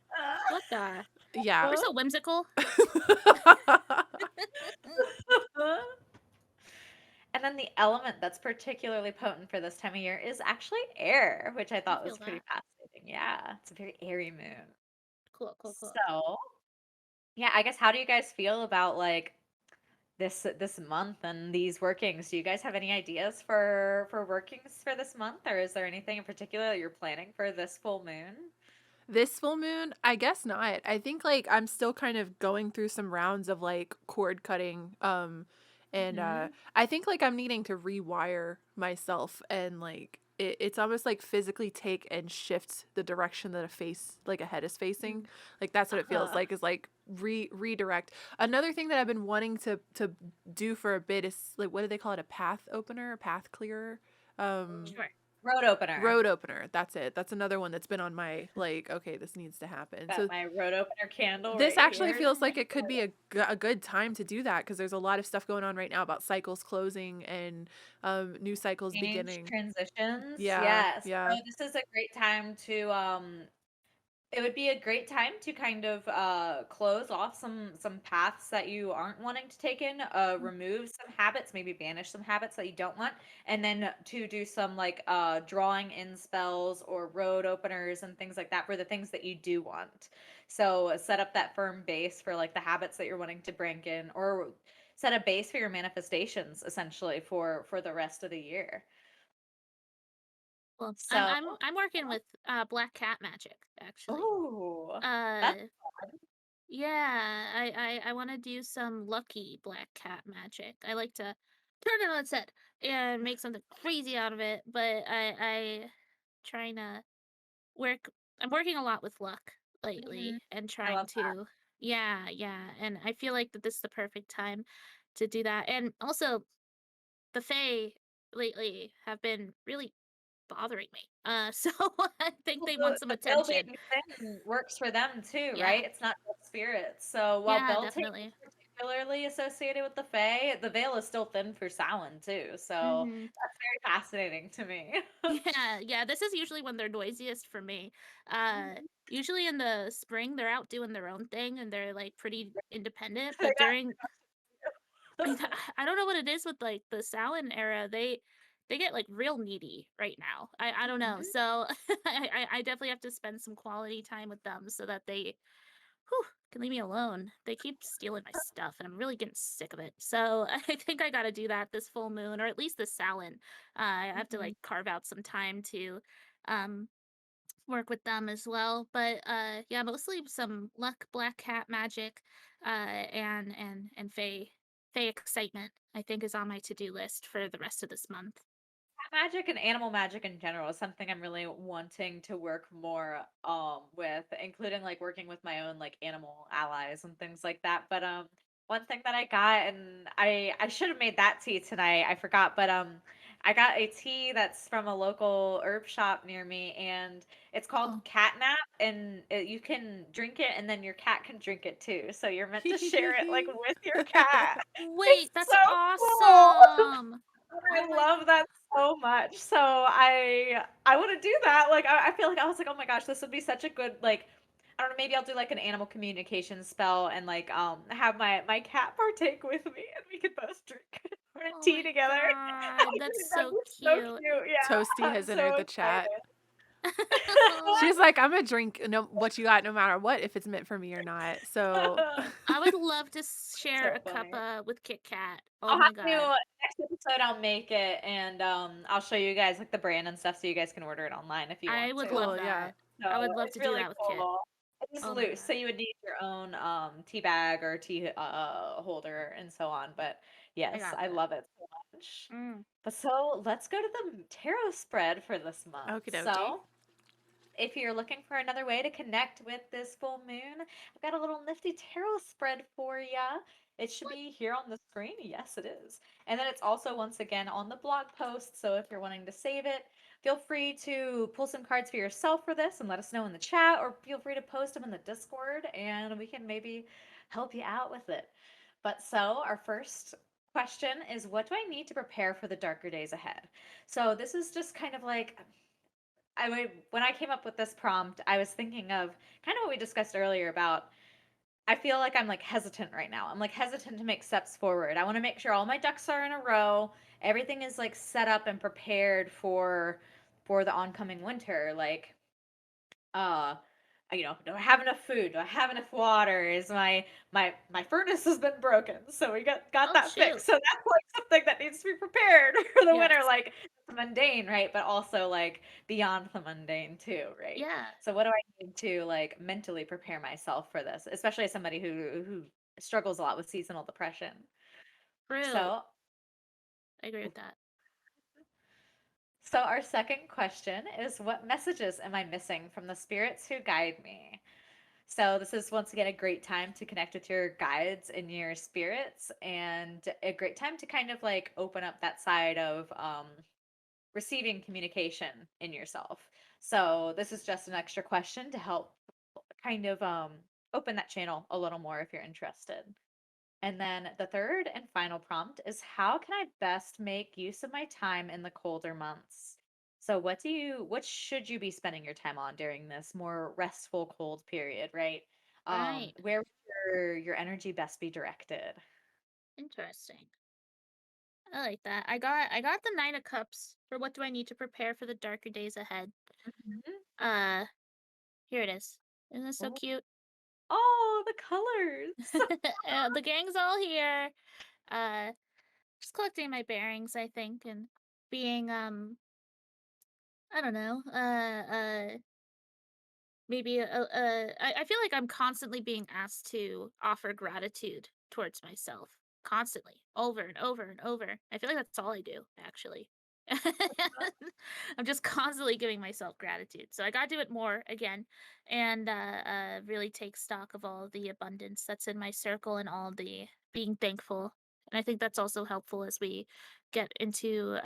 what the? Yeah. We're so whimsical. And then the element that's particularly potent for this time of year is actually air, which I I thought feel was pretty that. fascinating. Yeah, it's a very airy moon. Cool, cool, cool. So, yeah, I guess how do you guys feel about like this month and these workings? Do you guys have any ideas for workings for this month, or is there anything in particular that you're planning for this full moon? This full moon, I guess not. I think like I'm still kind of going through some rounds of like cord cutting. And Hmm. I think like I'm needing to rewire myself and like it's almost like physically take and shift the direction that a head is facing. Like that's what it feels Uh-huh. like is like redirect. Another thing that I've been wanting to do for a bit is like what do they call it? A path opener, a path clearer. Sure. Road opener. Road opener. That's it. That's another one that's been on my like, okay, this needs to happen. Got So my road opener candle this right actually here. feels like it could be a good time to do that because there's a lot of stuff going on right now about cycles closing and new cycles Change beginning. transitions. Yeah, Yes. yeah. So this is a great time to it would be a great time to kind of close off some paths that you aren't wanting to take in, remove some habits, maybe banish some habits that you don't want, and then to do some like drawing in spells or road openers and things like that for the things that you do want. So set up that firm base for like the habits that you're wanting to bring in, or set a base for your manifestations essentially for the rest of the year. Well, So, I'm working with black cat magic actually. oh, that's Uh yeah, I want to do some lucky black cat magic. I like to turn it on its head and make something crazy out of it, but I trying to work I'm working a lot with luck mhm, lately and I trying love that. to yeah, and I feel like that this is the perfect time to do that. And also the Fae lately have been really bothering me. So I think Well, they want some the Bell attention. baby thing works for them too, Yeah. right? It's not just spirits. So while Yeah, Beltane is definitely. particularly associated with the Fae, the veil is still thin for Samhain too. So Mhm. that's very fascinating to me. Yeah, this is usually when they're noisiest for me. Uh, Mhm. usually in the spring, they're out doing their own thing and they're like pretty independent. They But during, got I don't know what it is with like the Samhain era. They get like real needy right now. I don't know. Mhm. So I definitely have to spend some quality time with them so that they can leave me alone. They keep stealing my stuff, and I'm really getting sick of it. So I think I got to do that this full moon, or at least this Samhain. I have to Mhm. like carve out some time to um, work with them as well. But yeah, mostly some luck, black cat magic, and Fey excitement. I think is on my to do list for the rest of this month. Magic and animal magic in general is something I'm really wanting to work more with, including like working with my own like animal allies and things like that. But one thing that I got, and I should have made that tea tonight. I forgot, but I got a tea that's from a local herb shop near me, and it's called Oh. catnap, and you can drink it, and then your cat can drink it too. So you're meant to share it like with your cat. It's Wait, that's so cool. awesome. Oh I my love that so much. So I want to do that. Like I feel like I was like, oh my gosh, this would be such a good like I don't know, maybe I'll do like an animal communication spell and like have my cat partake with me and we could both drink our Oh tea my together. I god, that's think that'd so be so cute. cute. Yeah. Toasty I'm has so entered the chat. excited. She's like, I'm gonna drink no what you got no matter what if it's meant for me or not. So I would love to share So a funny. cuppa with Kit Kat. Oh I'll my have god. to next episode I'll make it and I'll show you guys like the brand and stuff so you guys can order it online if you I want would to. love cool, yeah. that. So I would love it's to do really that with Kit. cool. It is Oh my loose, so god. you would need your own tea bag or tea holder and so on. But I yes, got I that. love it so much. Mm. But so let's go to the tarot spread for this month. Okie dokie. So if you're looking for another way to connect with this full moon, I've got a little nifty tarot spread for you. It should be here on the screen. Yes, it is. And then it's also once again on the blog post. So if you're wanting to save it, feel free to pull some cards for yourself for this and let us know in the chat, or feel free to post them in the Discord and we can maybe help you out with it. But so our first question is, what do I need to prepare for the darker days ahead? So this is just kind of like when I came up with this prompt, I was thinking of kind of what we discussed earlier about I feel like I'm like hesitant right now. I'm like hesitant to make steps forward. I want to make sure all my ducks are in a row. Everything is like set up and prepared for the oncoming winter. Like uh do I have enough food? Do I have enough water? Is my furnace has been broken, so we got Oh that shoot. fixed. So that's like something that needs to be prepared for the winter, Yes. like the mundane, right? But also like beyond the mundane too, right? Yeah. So what do I need to like mentally prepare myself for this, especially as somebody who struggles a lot with seasonal depression? True. So I agree with that. so our second question is, what messages am I missing from the spirits who guide me? So this is once again a great time to connect with your guides and your spirits, and a great time to kind of like open up that side of receiving communication in yourself. So this is just an extra question to help kind of open that channel a little more if you're interested. And then the third and final prompt is, how can I best make use of my time in the colder months? So what should you be spending your time on during this more restful cold period, right? Right. Where would your energy best be directed? Interesting. I like that. I got the Nine of Cups for what do I need to prepare for the darker days ahead. Mhm. Uh, Here it is. Isn't this so Oh, cute? oh, the colors. The gang's all here. Uh, just collecting my bearings, I think, and being I don't know, maybe I feel like I'm constantly being asked to offer gratitude towards myself, constantly, over and over and over. I feel like that's all I do, actually. I'm just constantly giving myself gratitude. So I gotta do it more again, and really take stock of all the abundance that's in my circle and all the being thankful. And I think that's also helpful as we get into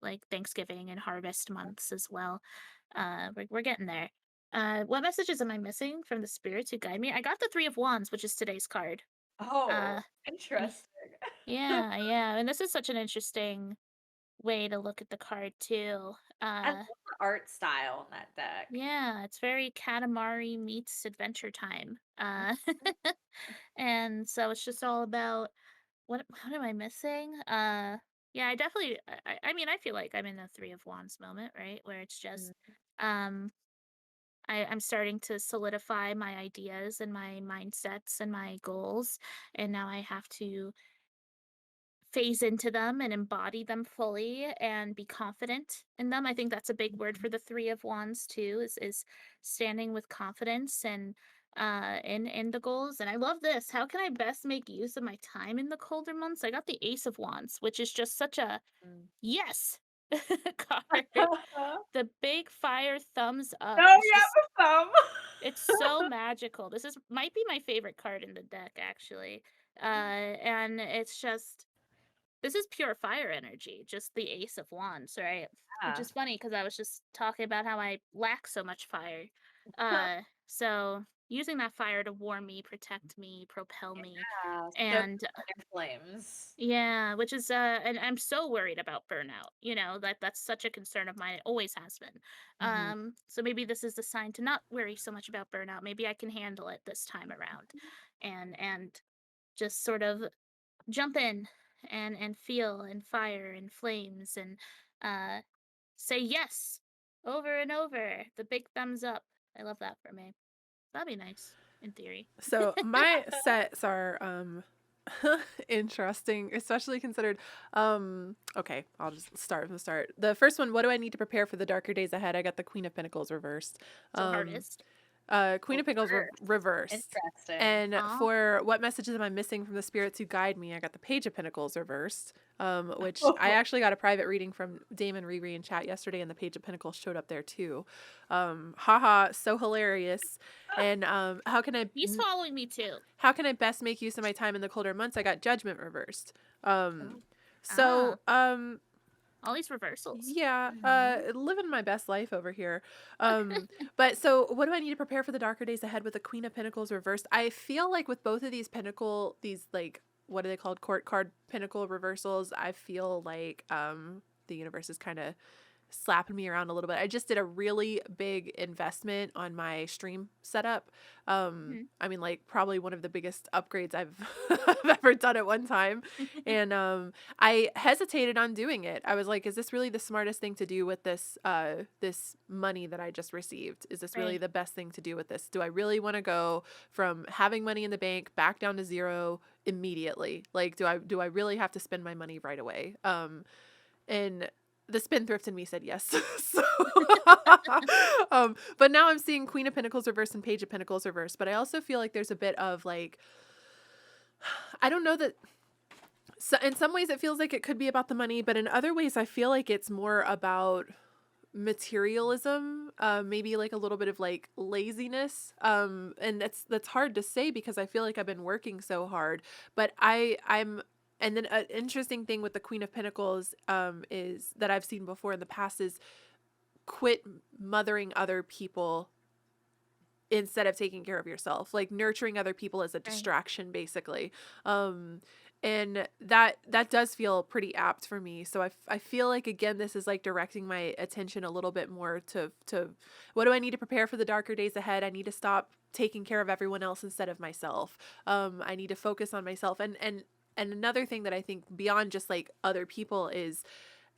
like Thanksgiving and harvest months as well. We're getting there. What messages am I missing from the spirits who guide me? I got the Three of Wands, which is today's card. Uh, Oh, y- interesting. yeah, and this is such an interesting way to look at the card too. I love the art style in that deck. Yeah, it's very Katamari meets Adventure Time. And so it's just all about what am I missing? Yeah, I definitely I mean I feel like I'm in a Three of Wands moment, right? Where it's just Mhm. um I'm starting to solidify my ideas and my mindsets and my goals, and now I have to phase into them and embody them fully and be confident in them. I think that's a big word for the Three of Wands too, is standing with confidence and in the goals. And I love this. How can I best make use of my time in the colder months? I got the Ace of Wands, which is just such a Mm. yes card. The big fire thumbs up Oh, is yeah, just the thumb. it's so magical. This is might be my favorite card in the deck actually. And it's just this is pure fire energy, just the Ace of Wands, right? Which Yeah. is funny because I was just talking about how I lack so much fire. So using that fire to warm me, protect me, propel me, Yeah, stoke and your flames. yeah, which is and I'm so worried about burnout. You know, that's such a concern of mine. It always has been. Mhm. So maybe this is the sign to not worry so much about burnout. Maybe I can handle it this time around, and just sort of jump in and feel and fire and flames and uh say yes over and over. The big thumbs up. I love that for me. That'd be nice in theory. So my sets are interesting, especially considered okay, I'll just start from the start. The first one, what do I need to prepare for the darker days ahead? I got the Queen of Pentacles reversed. So Um hardest. Queen Oh, of Pentacles reversed. interesting. And Oh, for what messages am I missing from the spirits who guide me? I got the Page of Pentacles reversed. which I actually got a private reading from Damon Riri in chat yesterday, and the Page of Pentacles showed up there too. Haha, so hilarious. And He's following me too. how can I best make use of my time in the colder months? I got Judgment reversed. All these reversals. Yeah, living my best life over here. But so what do I need to prepare for the darker days ahead with the Queen of Pentacles reversed? I feel like with both of these these like, what are they called? Court card Pentacle reversals. I feel like the universe is kind of slapping me around a little bit. I just did a really big investment on my stream setup. I mean, like probably one of the biggest upgrades I've I've ever done at one time. And I hesitated on doing it. I was like, is this really the smartest thing to do with this this money that I just received? Is this really Right. the best thing to do with this? Do I really want to go from having money in the bank back down to zero immediately? Like, do I really have to spend my money right away? And the spendthrift in me said yes. So, but now I'm seeing Queen of Pentacles reverse and Page of Pentacles reverse. But I also feel like there's a bit of like, I don't know that. So in some ways it feels like it could be about the money, but in other ways I feel like it's more about materialism, maybe like a little bit of like laziness. And that's hard to say because I feel like I've been working so hard, but I'm and then an interesting thing with the Queen of Pentacles is that I've seen before in the past is quit mothering other people instead of taking care of yourself, like nurturing other people as a distraction, basically. And that does feel pretty apt for me. So I feel like, again, this is like directing my attention a little bit more to what do I need to prepare for the darker days ahead? I need to stop taking care of everyone else instead of myself. I need to focus on myself. And another thing that I think beyond just like other people is,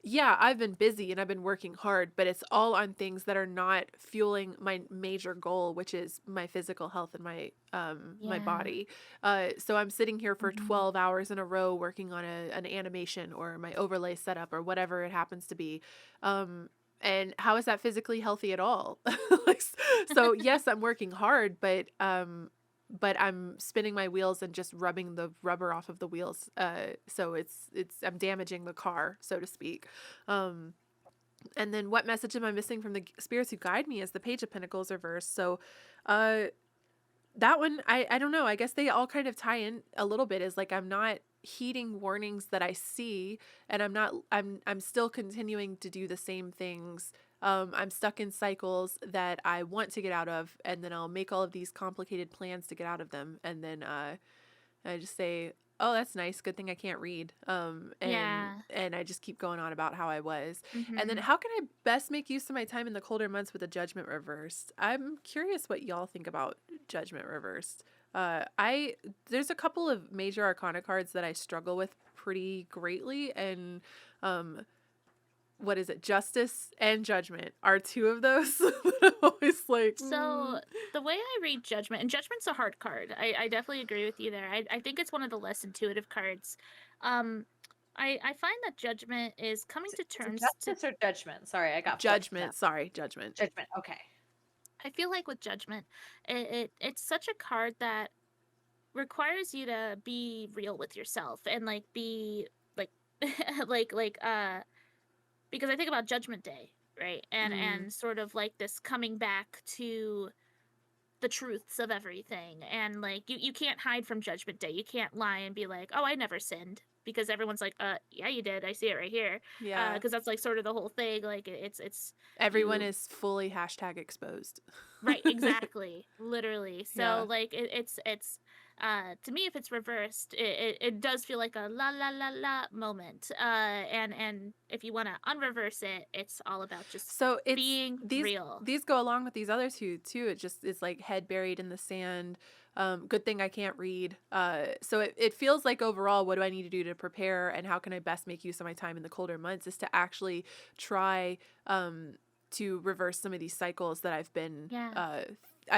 yeah, I've been busy and I've been working hard, but it's all on things that are not fueling my major goal, which is my physical health and my body. So I'm sitting here for 12 hours in a row working on an animation or my overlay setup or whatever it happens to be. And how is that physically healthy at all? Like, so yes, I'm working hard, but I'm spinning my wheels and just rubbing the rubber off of the wheels. So I'm damaging the car, so to speak. And then what message am I missing from the spirits who guide me is the Page of Pentacles reversed. So, that one, I don't know. I guess they all kind of tie in a little bit, is like, I'm not heeding warnings that I see, and I'm still continuing to do the same things. I'm stuck in cycles that I want to get out of, and then I'll make all of these complicated plans to get out of them. And then, I just say, oh, that's nice. Good thing I can't read. And I just keep going on about how I was. And then how can I best make use of my time in the colder months with the Judgment reversed? I'm curious what y'all think about Judgment reversed. There's a couple of major arcana cards that I struggle with pretty greatly, and what is it? Justice and Judgment are two of those that I'm always like. So the way I read Judgment, and Judgment's a hard card. I definitely agree with you there. I think it's one of the less intuitive cards. I find that Judgment is coming to terms Justice or Judgment? Sorry, I got Judgment. Sorry, Judgment. Judgment. Okay. I feel like with Judgment, it's such a card that requires you to be real with yourself and like be like because I think about Judgment Day, right? And sort of like this coming back to the truths of everything. And like you can't hide from Judgment Day. You can't lie and be like, "Oh, I never sinned." Because everyone's like, yeah, you did. I see it right here." Yeah. Because that's like sort of the whole thing. Like it's everyone is fully hashtag exposed. Right, exactly. Literally. So like it's to me, if it's reversed, it does feel like a la la la la moment. And if you want to unreverse it, it's all about just being real. These go along with these other two too. It just is like head buried in the sand. Good thing I can't read. So it feels like overall, what do I need to do to prepare, and how can I best make use of my time in the colder months, is to actually try to reverse some of these cycles that I've been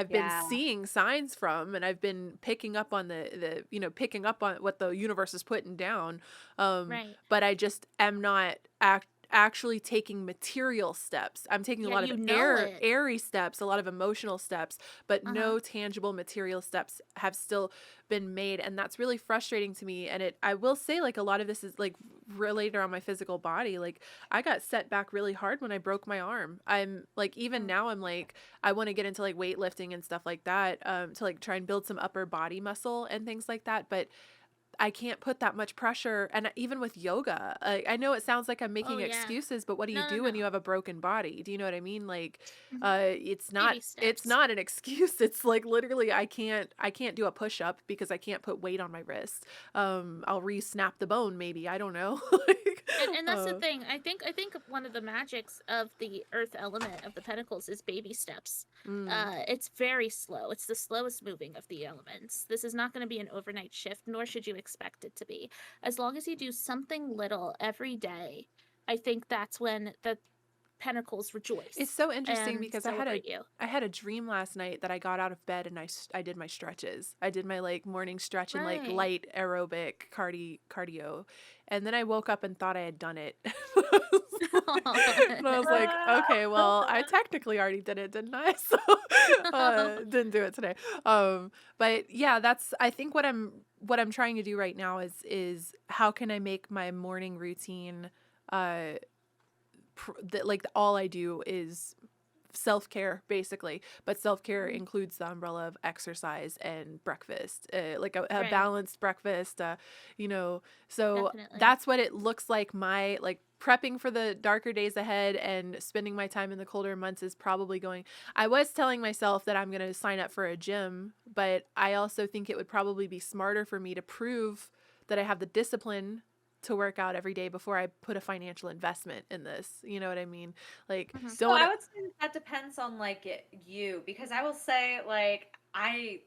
been seeing signs from, and I've been picking up on picking up on what the universe is putting down. But I just am not actually taking material steps. I'm taking a Yeah, lot of you know it. airy steps, a lot of emotional steps, but Uh-huh. no tangible material steps have still been made, and that's really frustrating to me. And I will say, like, a lot of this is like related on my physical body. Like, I got set back really hard when I broke my arm. I'm like, even now I'm like, I want to get into like weightlifting and stuff like that, to like try and build some upper body muscle and things like that, but I can't put that much pressure. And even with yoga, I know it sounds like I'm making Oh yeah. excuses, but what do you No, no, do when you no. have a broken body? Do you know what I mean? Like, Mhm. it's Baby it's steps. not an excuse. It's like literally I can't do a push up because I can't put weight on my wrist. I'll re-snap the bone maybe. I don't know. Like, And that's the thing. I think one of the magics of the earth element of the pentacles is baby steps. mm. It's very slow. It's the slowest moving of the elements. This is not going to be an overnight shift, nor should you expect it to be. As long as you do something little every day, I think that's when the pentacles It's rejoice so interesting and because celebrate you. I had a dream last night that I got out of bed and I did my stretches. I did my like morning stretch and like Right. light aerobic cardio. And then I woke up and thought I had done it. And I was like, okay, well, I technically already did it, didn't I? So didn't do it today. But yeah, that's I think what I'm trying to do right now is how can I make my morning routine that like all I do is self-care basically, but self-care includes the umbrella of exercise and breakfast, like a Right. balanced breakfast, so Definitely. that's what it looks like. My like prepping for the darker days ahead and spending my time in the colder months is probably going. I was telling myself that I'm going to sign up for a gym, but I also think it would probably be smarter for me to prove that I have the discipline to work out every day before I put a financial investment in this. You know what I mean? Like, So don't want I to. would say that depends on like you, because I will say like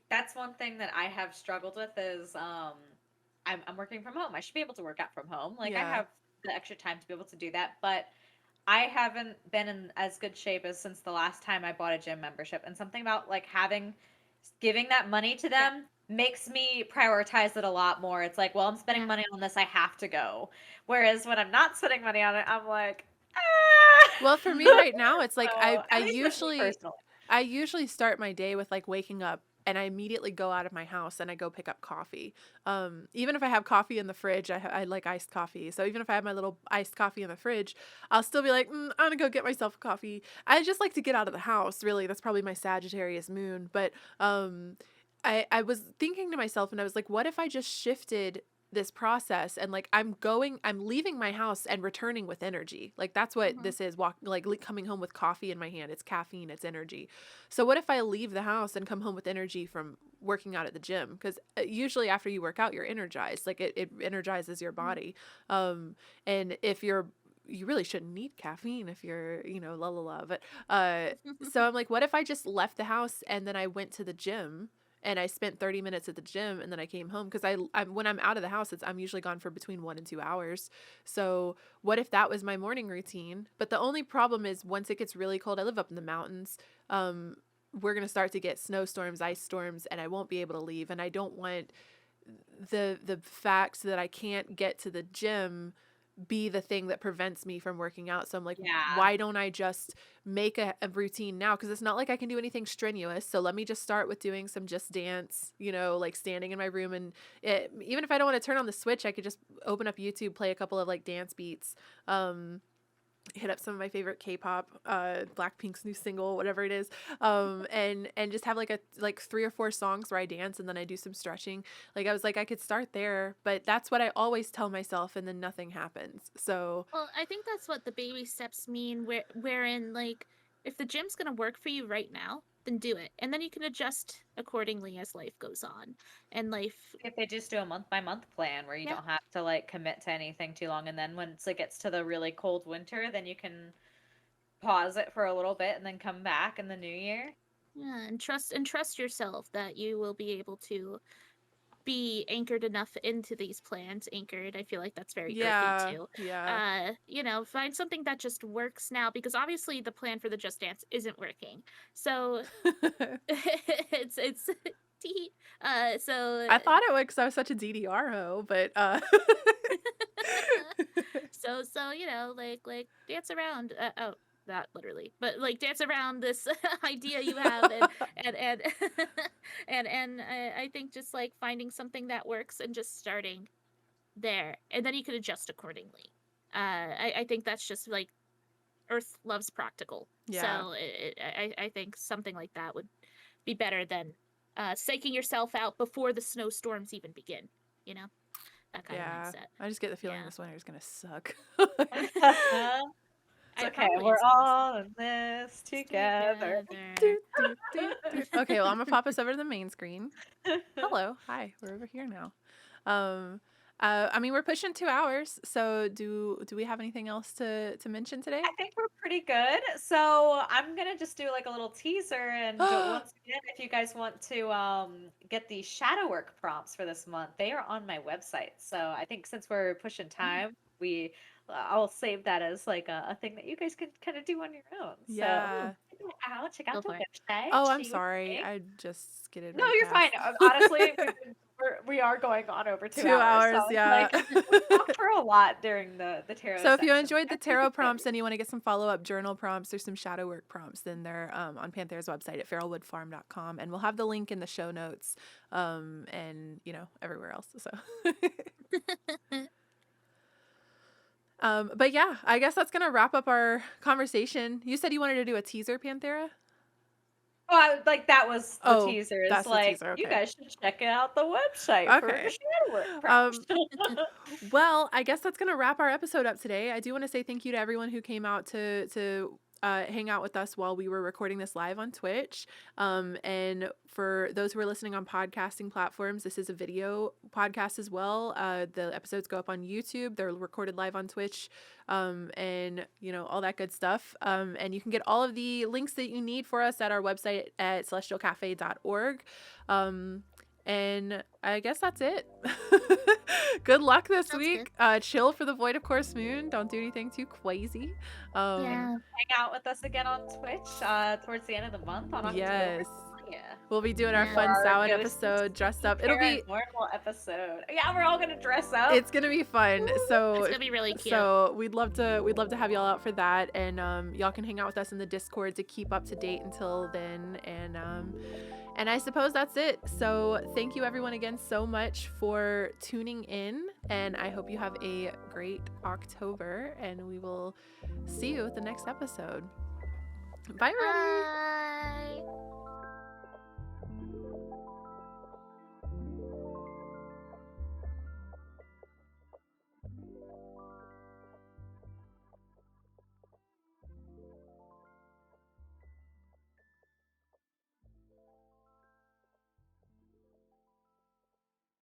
that's one thing that I have struggled with is I'm working from home. I should be able to work out from home. Like I Yeah. have the extra time to be able to do that, but I haven't been in as good shape as since the last time I bought a gym membership. And something about like giving that money to them makes me prioritize it a lot more. It's like, well, I'm spending Yeah. money on this, I have to go. Whereas when I'm not spending money on it, I'm like, Well, for me right now, it's like so at least with me personally. I usually start my day with like waking up and I immediately go out of my house and I go pick up coffee. Even if I have coffee in the fridge, I like iced coffee. So even if I have my little iced coffee in the fridge, I'll still be like, I'm gonna go get myself a coffee. I just like to get out of the house. Really, that's probably my Sagittarius moon. But I was thinking to myself and I was like, what if I just shifted this process and like I'm leaving my house and returning with energy. Like that's what this is, coming home with coffee in my hand. It's caffeine, it's energy. So what if I leave the house and come home with energy from working out at the gym? Because usually after you work out, you're energized. Like it energizes your body. And if you really shouldn't need caffeine if you're, la la la. But so I'm like, what if I just left the house and then I went to the gym and I spent 30 minutes at the gym and then I came home because I'm when I'm out of the house, I'm usually gone for between 1 and 2 hours. So what if that was my morning routine? But the only problem is once it gets really cold, I live up in the mountains. We're gonna start to get snowstorms, ice storms, and I won't be able to leave. And I don't want the fact that I can't get to the gym be the thing that prevents me from working out. So I'm like, Yeah. why don't I just make a routine now? Because it's not like I can do anything strenuous. So let me just start with doing some just dance, like standing in my room. And even if I don't want to turn on the switch, I could just open up YouTube, play a couple of like dance beats, hit up some of my favorite K-pop, Blackpink's new single, whatever it is, and just have like 3 or 4 songs where I dance and then I do some stretching. Like I was like I could start there, but that's what I always tell myself, and then nothing happens. So Well, I think that's what the baby steps mean, wherein like if the gym's gonna work for you right now, then do it, and then you can adjust accordingly as life goes on. And life, If they just do a month by month plan where you yeah, don't have to like commit to anything too long, and then once it gets to the really cold winter, then you can pause it for a little bit and then come back in the new year. yeah, and trust yourself that you will be able to be anchored enough into these plans. Anchored, I feel like that's very earthy yeah, too. yeah. Find something that just works now, because obviously the plan for the Just Dance isn't working. So it's Tee. So I thought it was because I was such a DDR hoe, but so like dance around. Oh, not literally, but like dance around this idea you have, and I think just like finding something that works and just starting there, and then you can adjust accordingly. I think that's just like Earth loves practical, Yeah. so I think something like that would be better than psyching yourself out before the snowstorms even begin. You know, that kind of Yeah. mindset. I just get the feeling Yeah. this winter is gonna suck. It's It okay. probably We're is, honestly. all in this together. Do, do, do, do. Okay, well, I'm gonna pop us over to the main screen. Hello, hi, we're over here now. I mean, we're pushing 2 hours, so do we have anything else to mention today? I think we're pretty good. So I'm gonna just do like a little teaser, and once again, if you guys want to get the shadow work prompts for this month, they are on my website. So I think since we're pushing time, we I'll save that as like a thing that you guys can kind of do on your own. So Yeah. check Go out the for it. website. Oh, I'm See what you sorry. think. I just skidded No, right you're fine. past. Honestly, we are going on over 2 2 hours, so hours, it's yeah. like we talk for a lot during the tarot So if you section. enjoyed the I think tarot it's good. prompts and you want to get some follow-up journal prompts or some shadow work prompts, then they're on Panthera's website at feralwoodfarm.com, and we'll have the link in the show notes, and everywhere else. So, but yeah, I guess that's gonna wrap up our conversation. You said you wanted to do a teaser, Panthera? Oh, like that was the Oh, teaser. It's that's the like teaser. you Okay. guys should check out the website for Okay. shadow work prompts. Well, I guess that's gonna wrap our episode up today. I do want to say thank you to everyone who came out to hang out with us while we were recording this live on Twitch. And for those who are listening on podcasting platforms, this is a video podcast as well. The episodes go up on YouTube. They're recorded live on Twitch, and all that good stuff. And you can get all of the links that you need for us at our website at celestialcafe.org. And I guess that's it. Good luck this Sounds week. Chill for the Void of Course Moon. Don't do anything too crazy. Yeah. Hang out with us again on Twitch towards the end of the month on October. Yes. Yeah. We'll be doing our Yeah. fun Our Samhain ghosts episode dressed up. It'll be paranormal episode. Yeah, we're all gonna dress up. it's gonna be fun. So It's gonna be really cute. So we'd love to have y'all out for that, and y'all can hang out with us in the Discord to keep up to date until then, and I suppose that's it. So thank you everyone again so much for tuning in, and I hope you have a great October, and we will see you at the next episode. Bye everybody. Bye.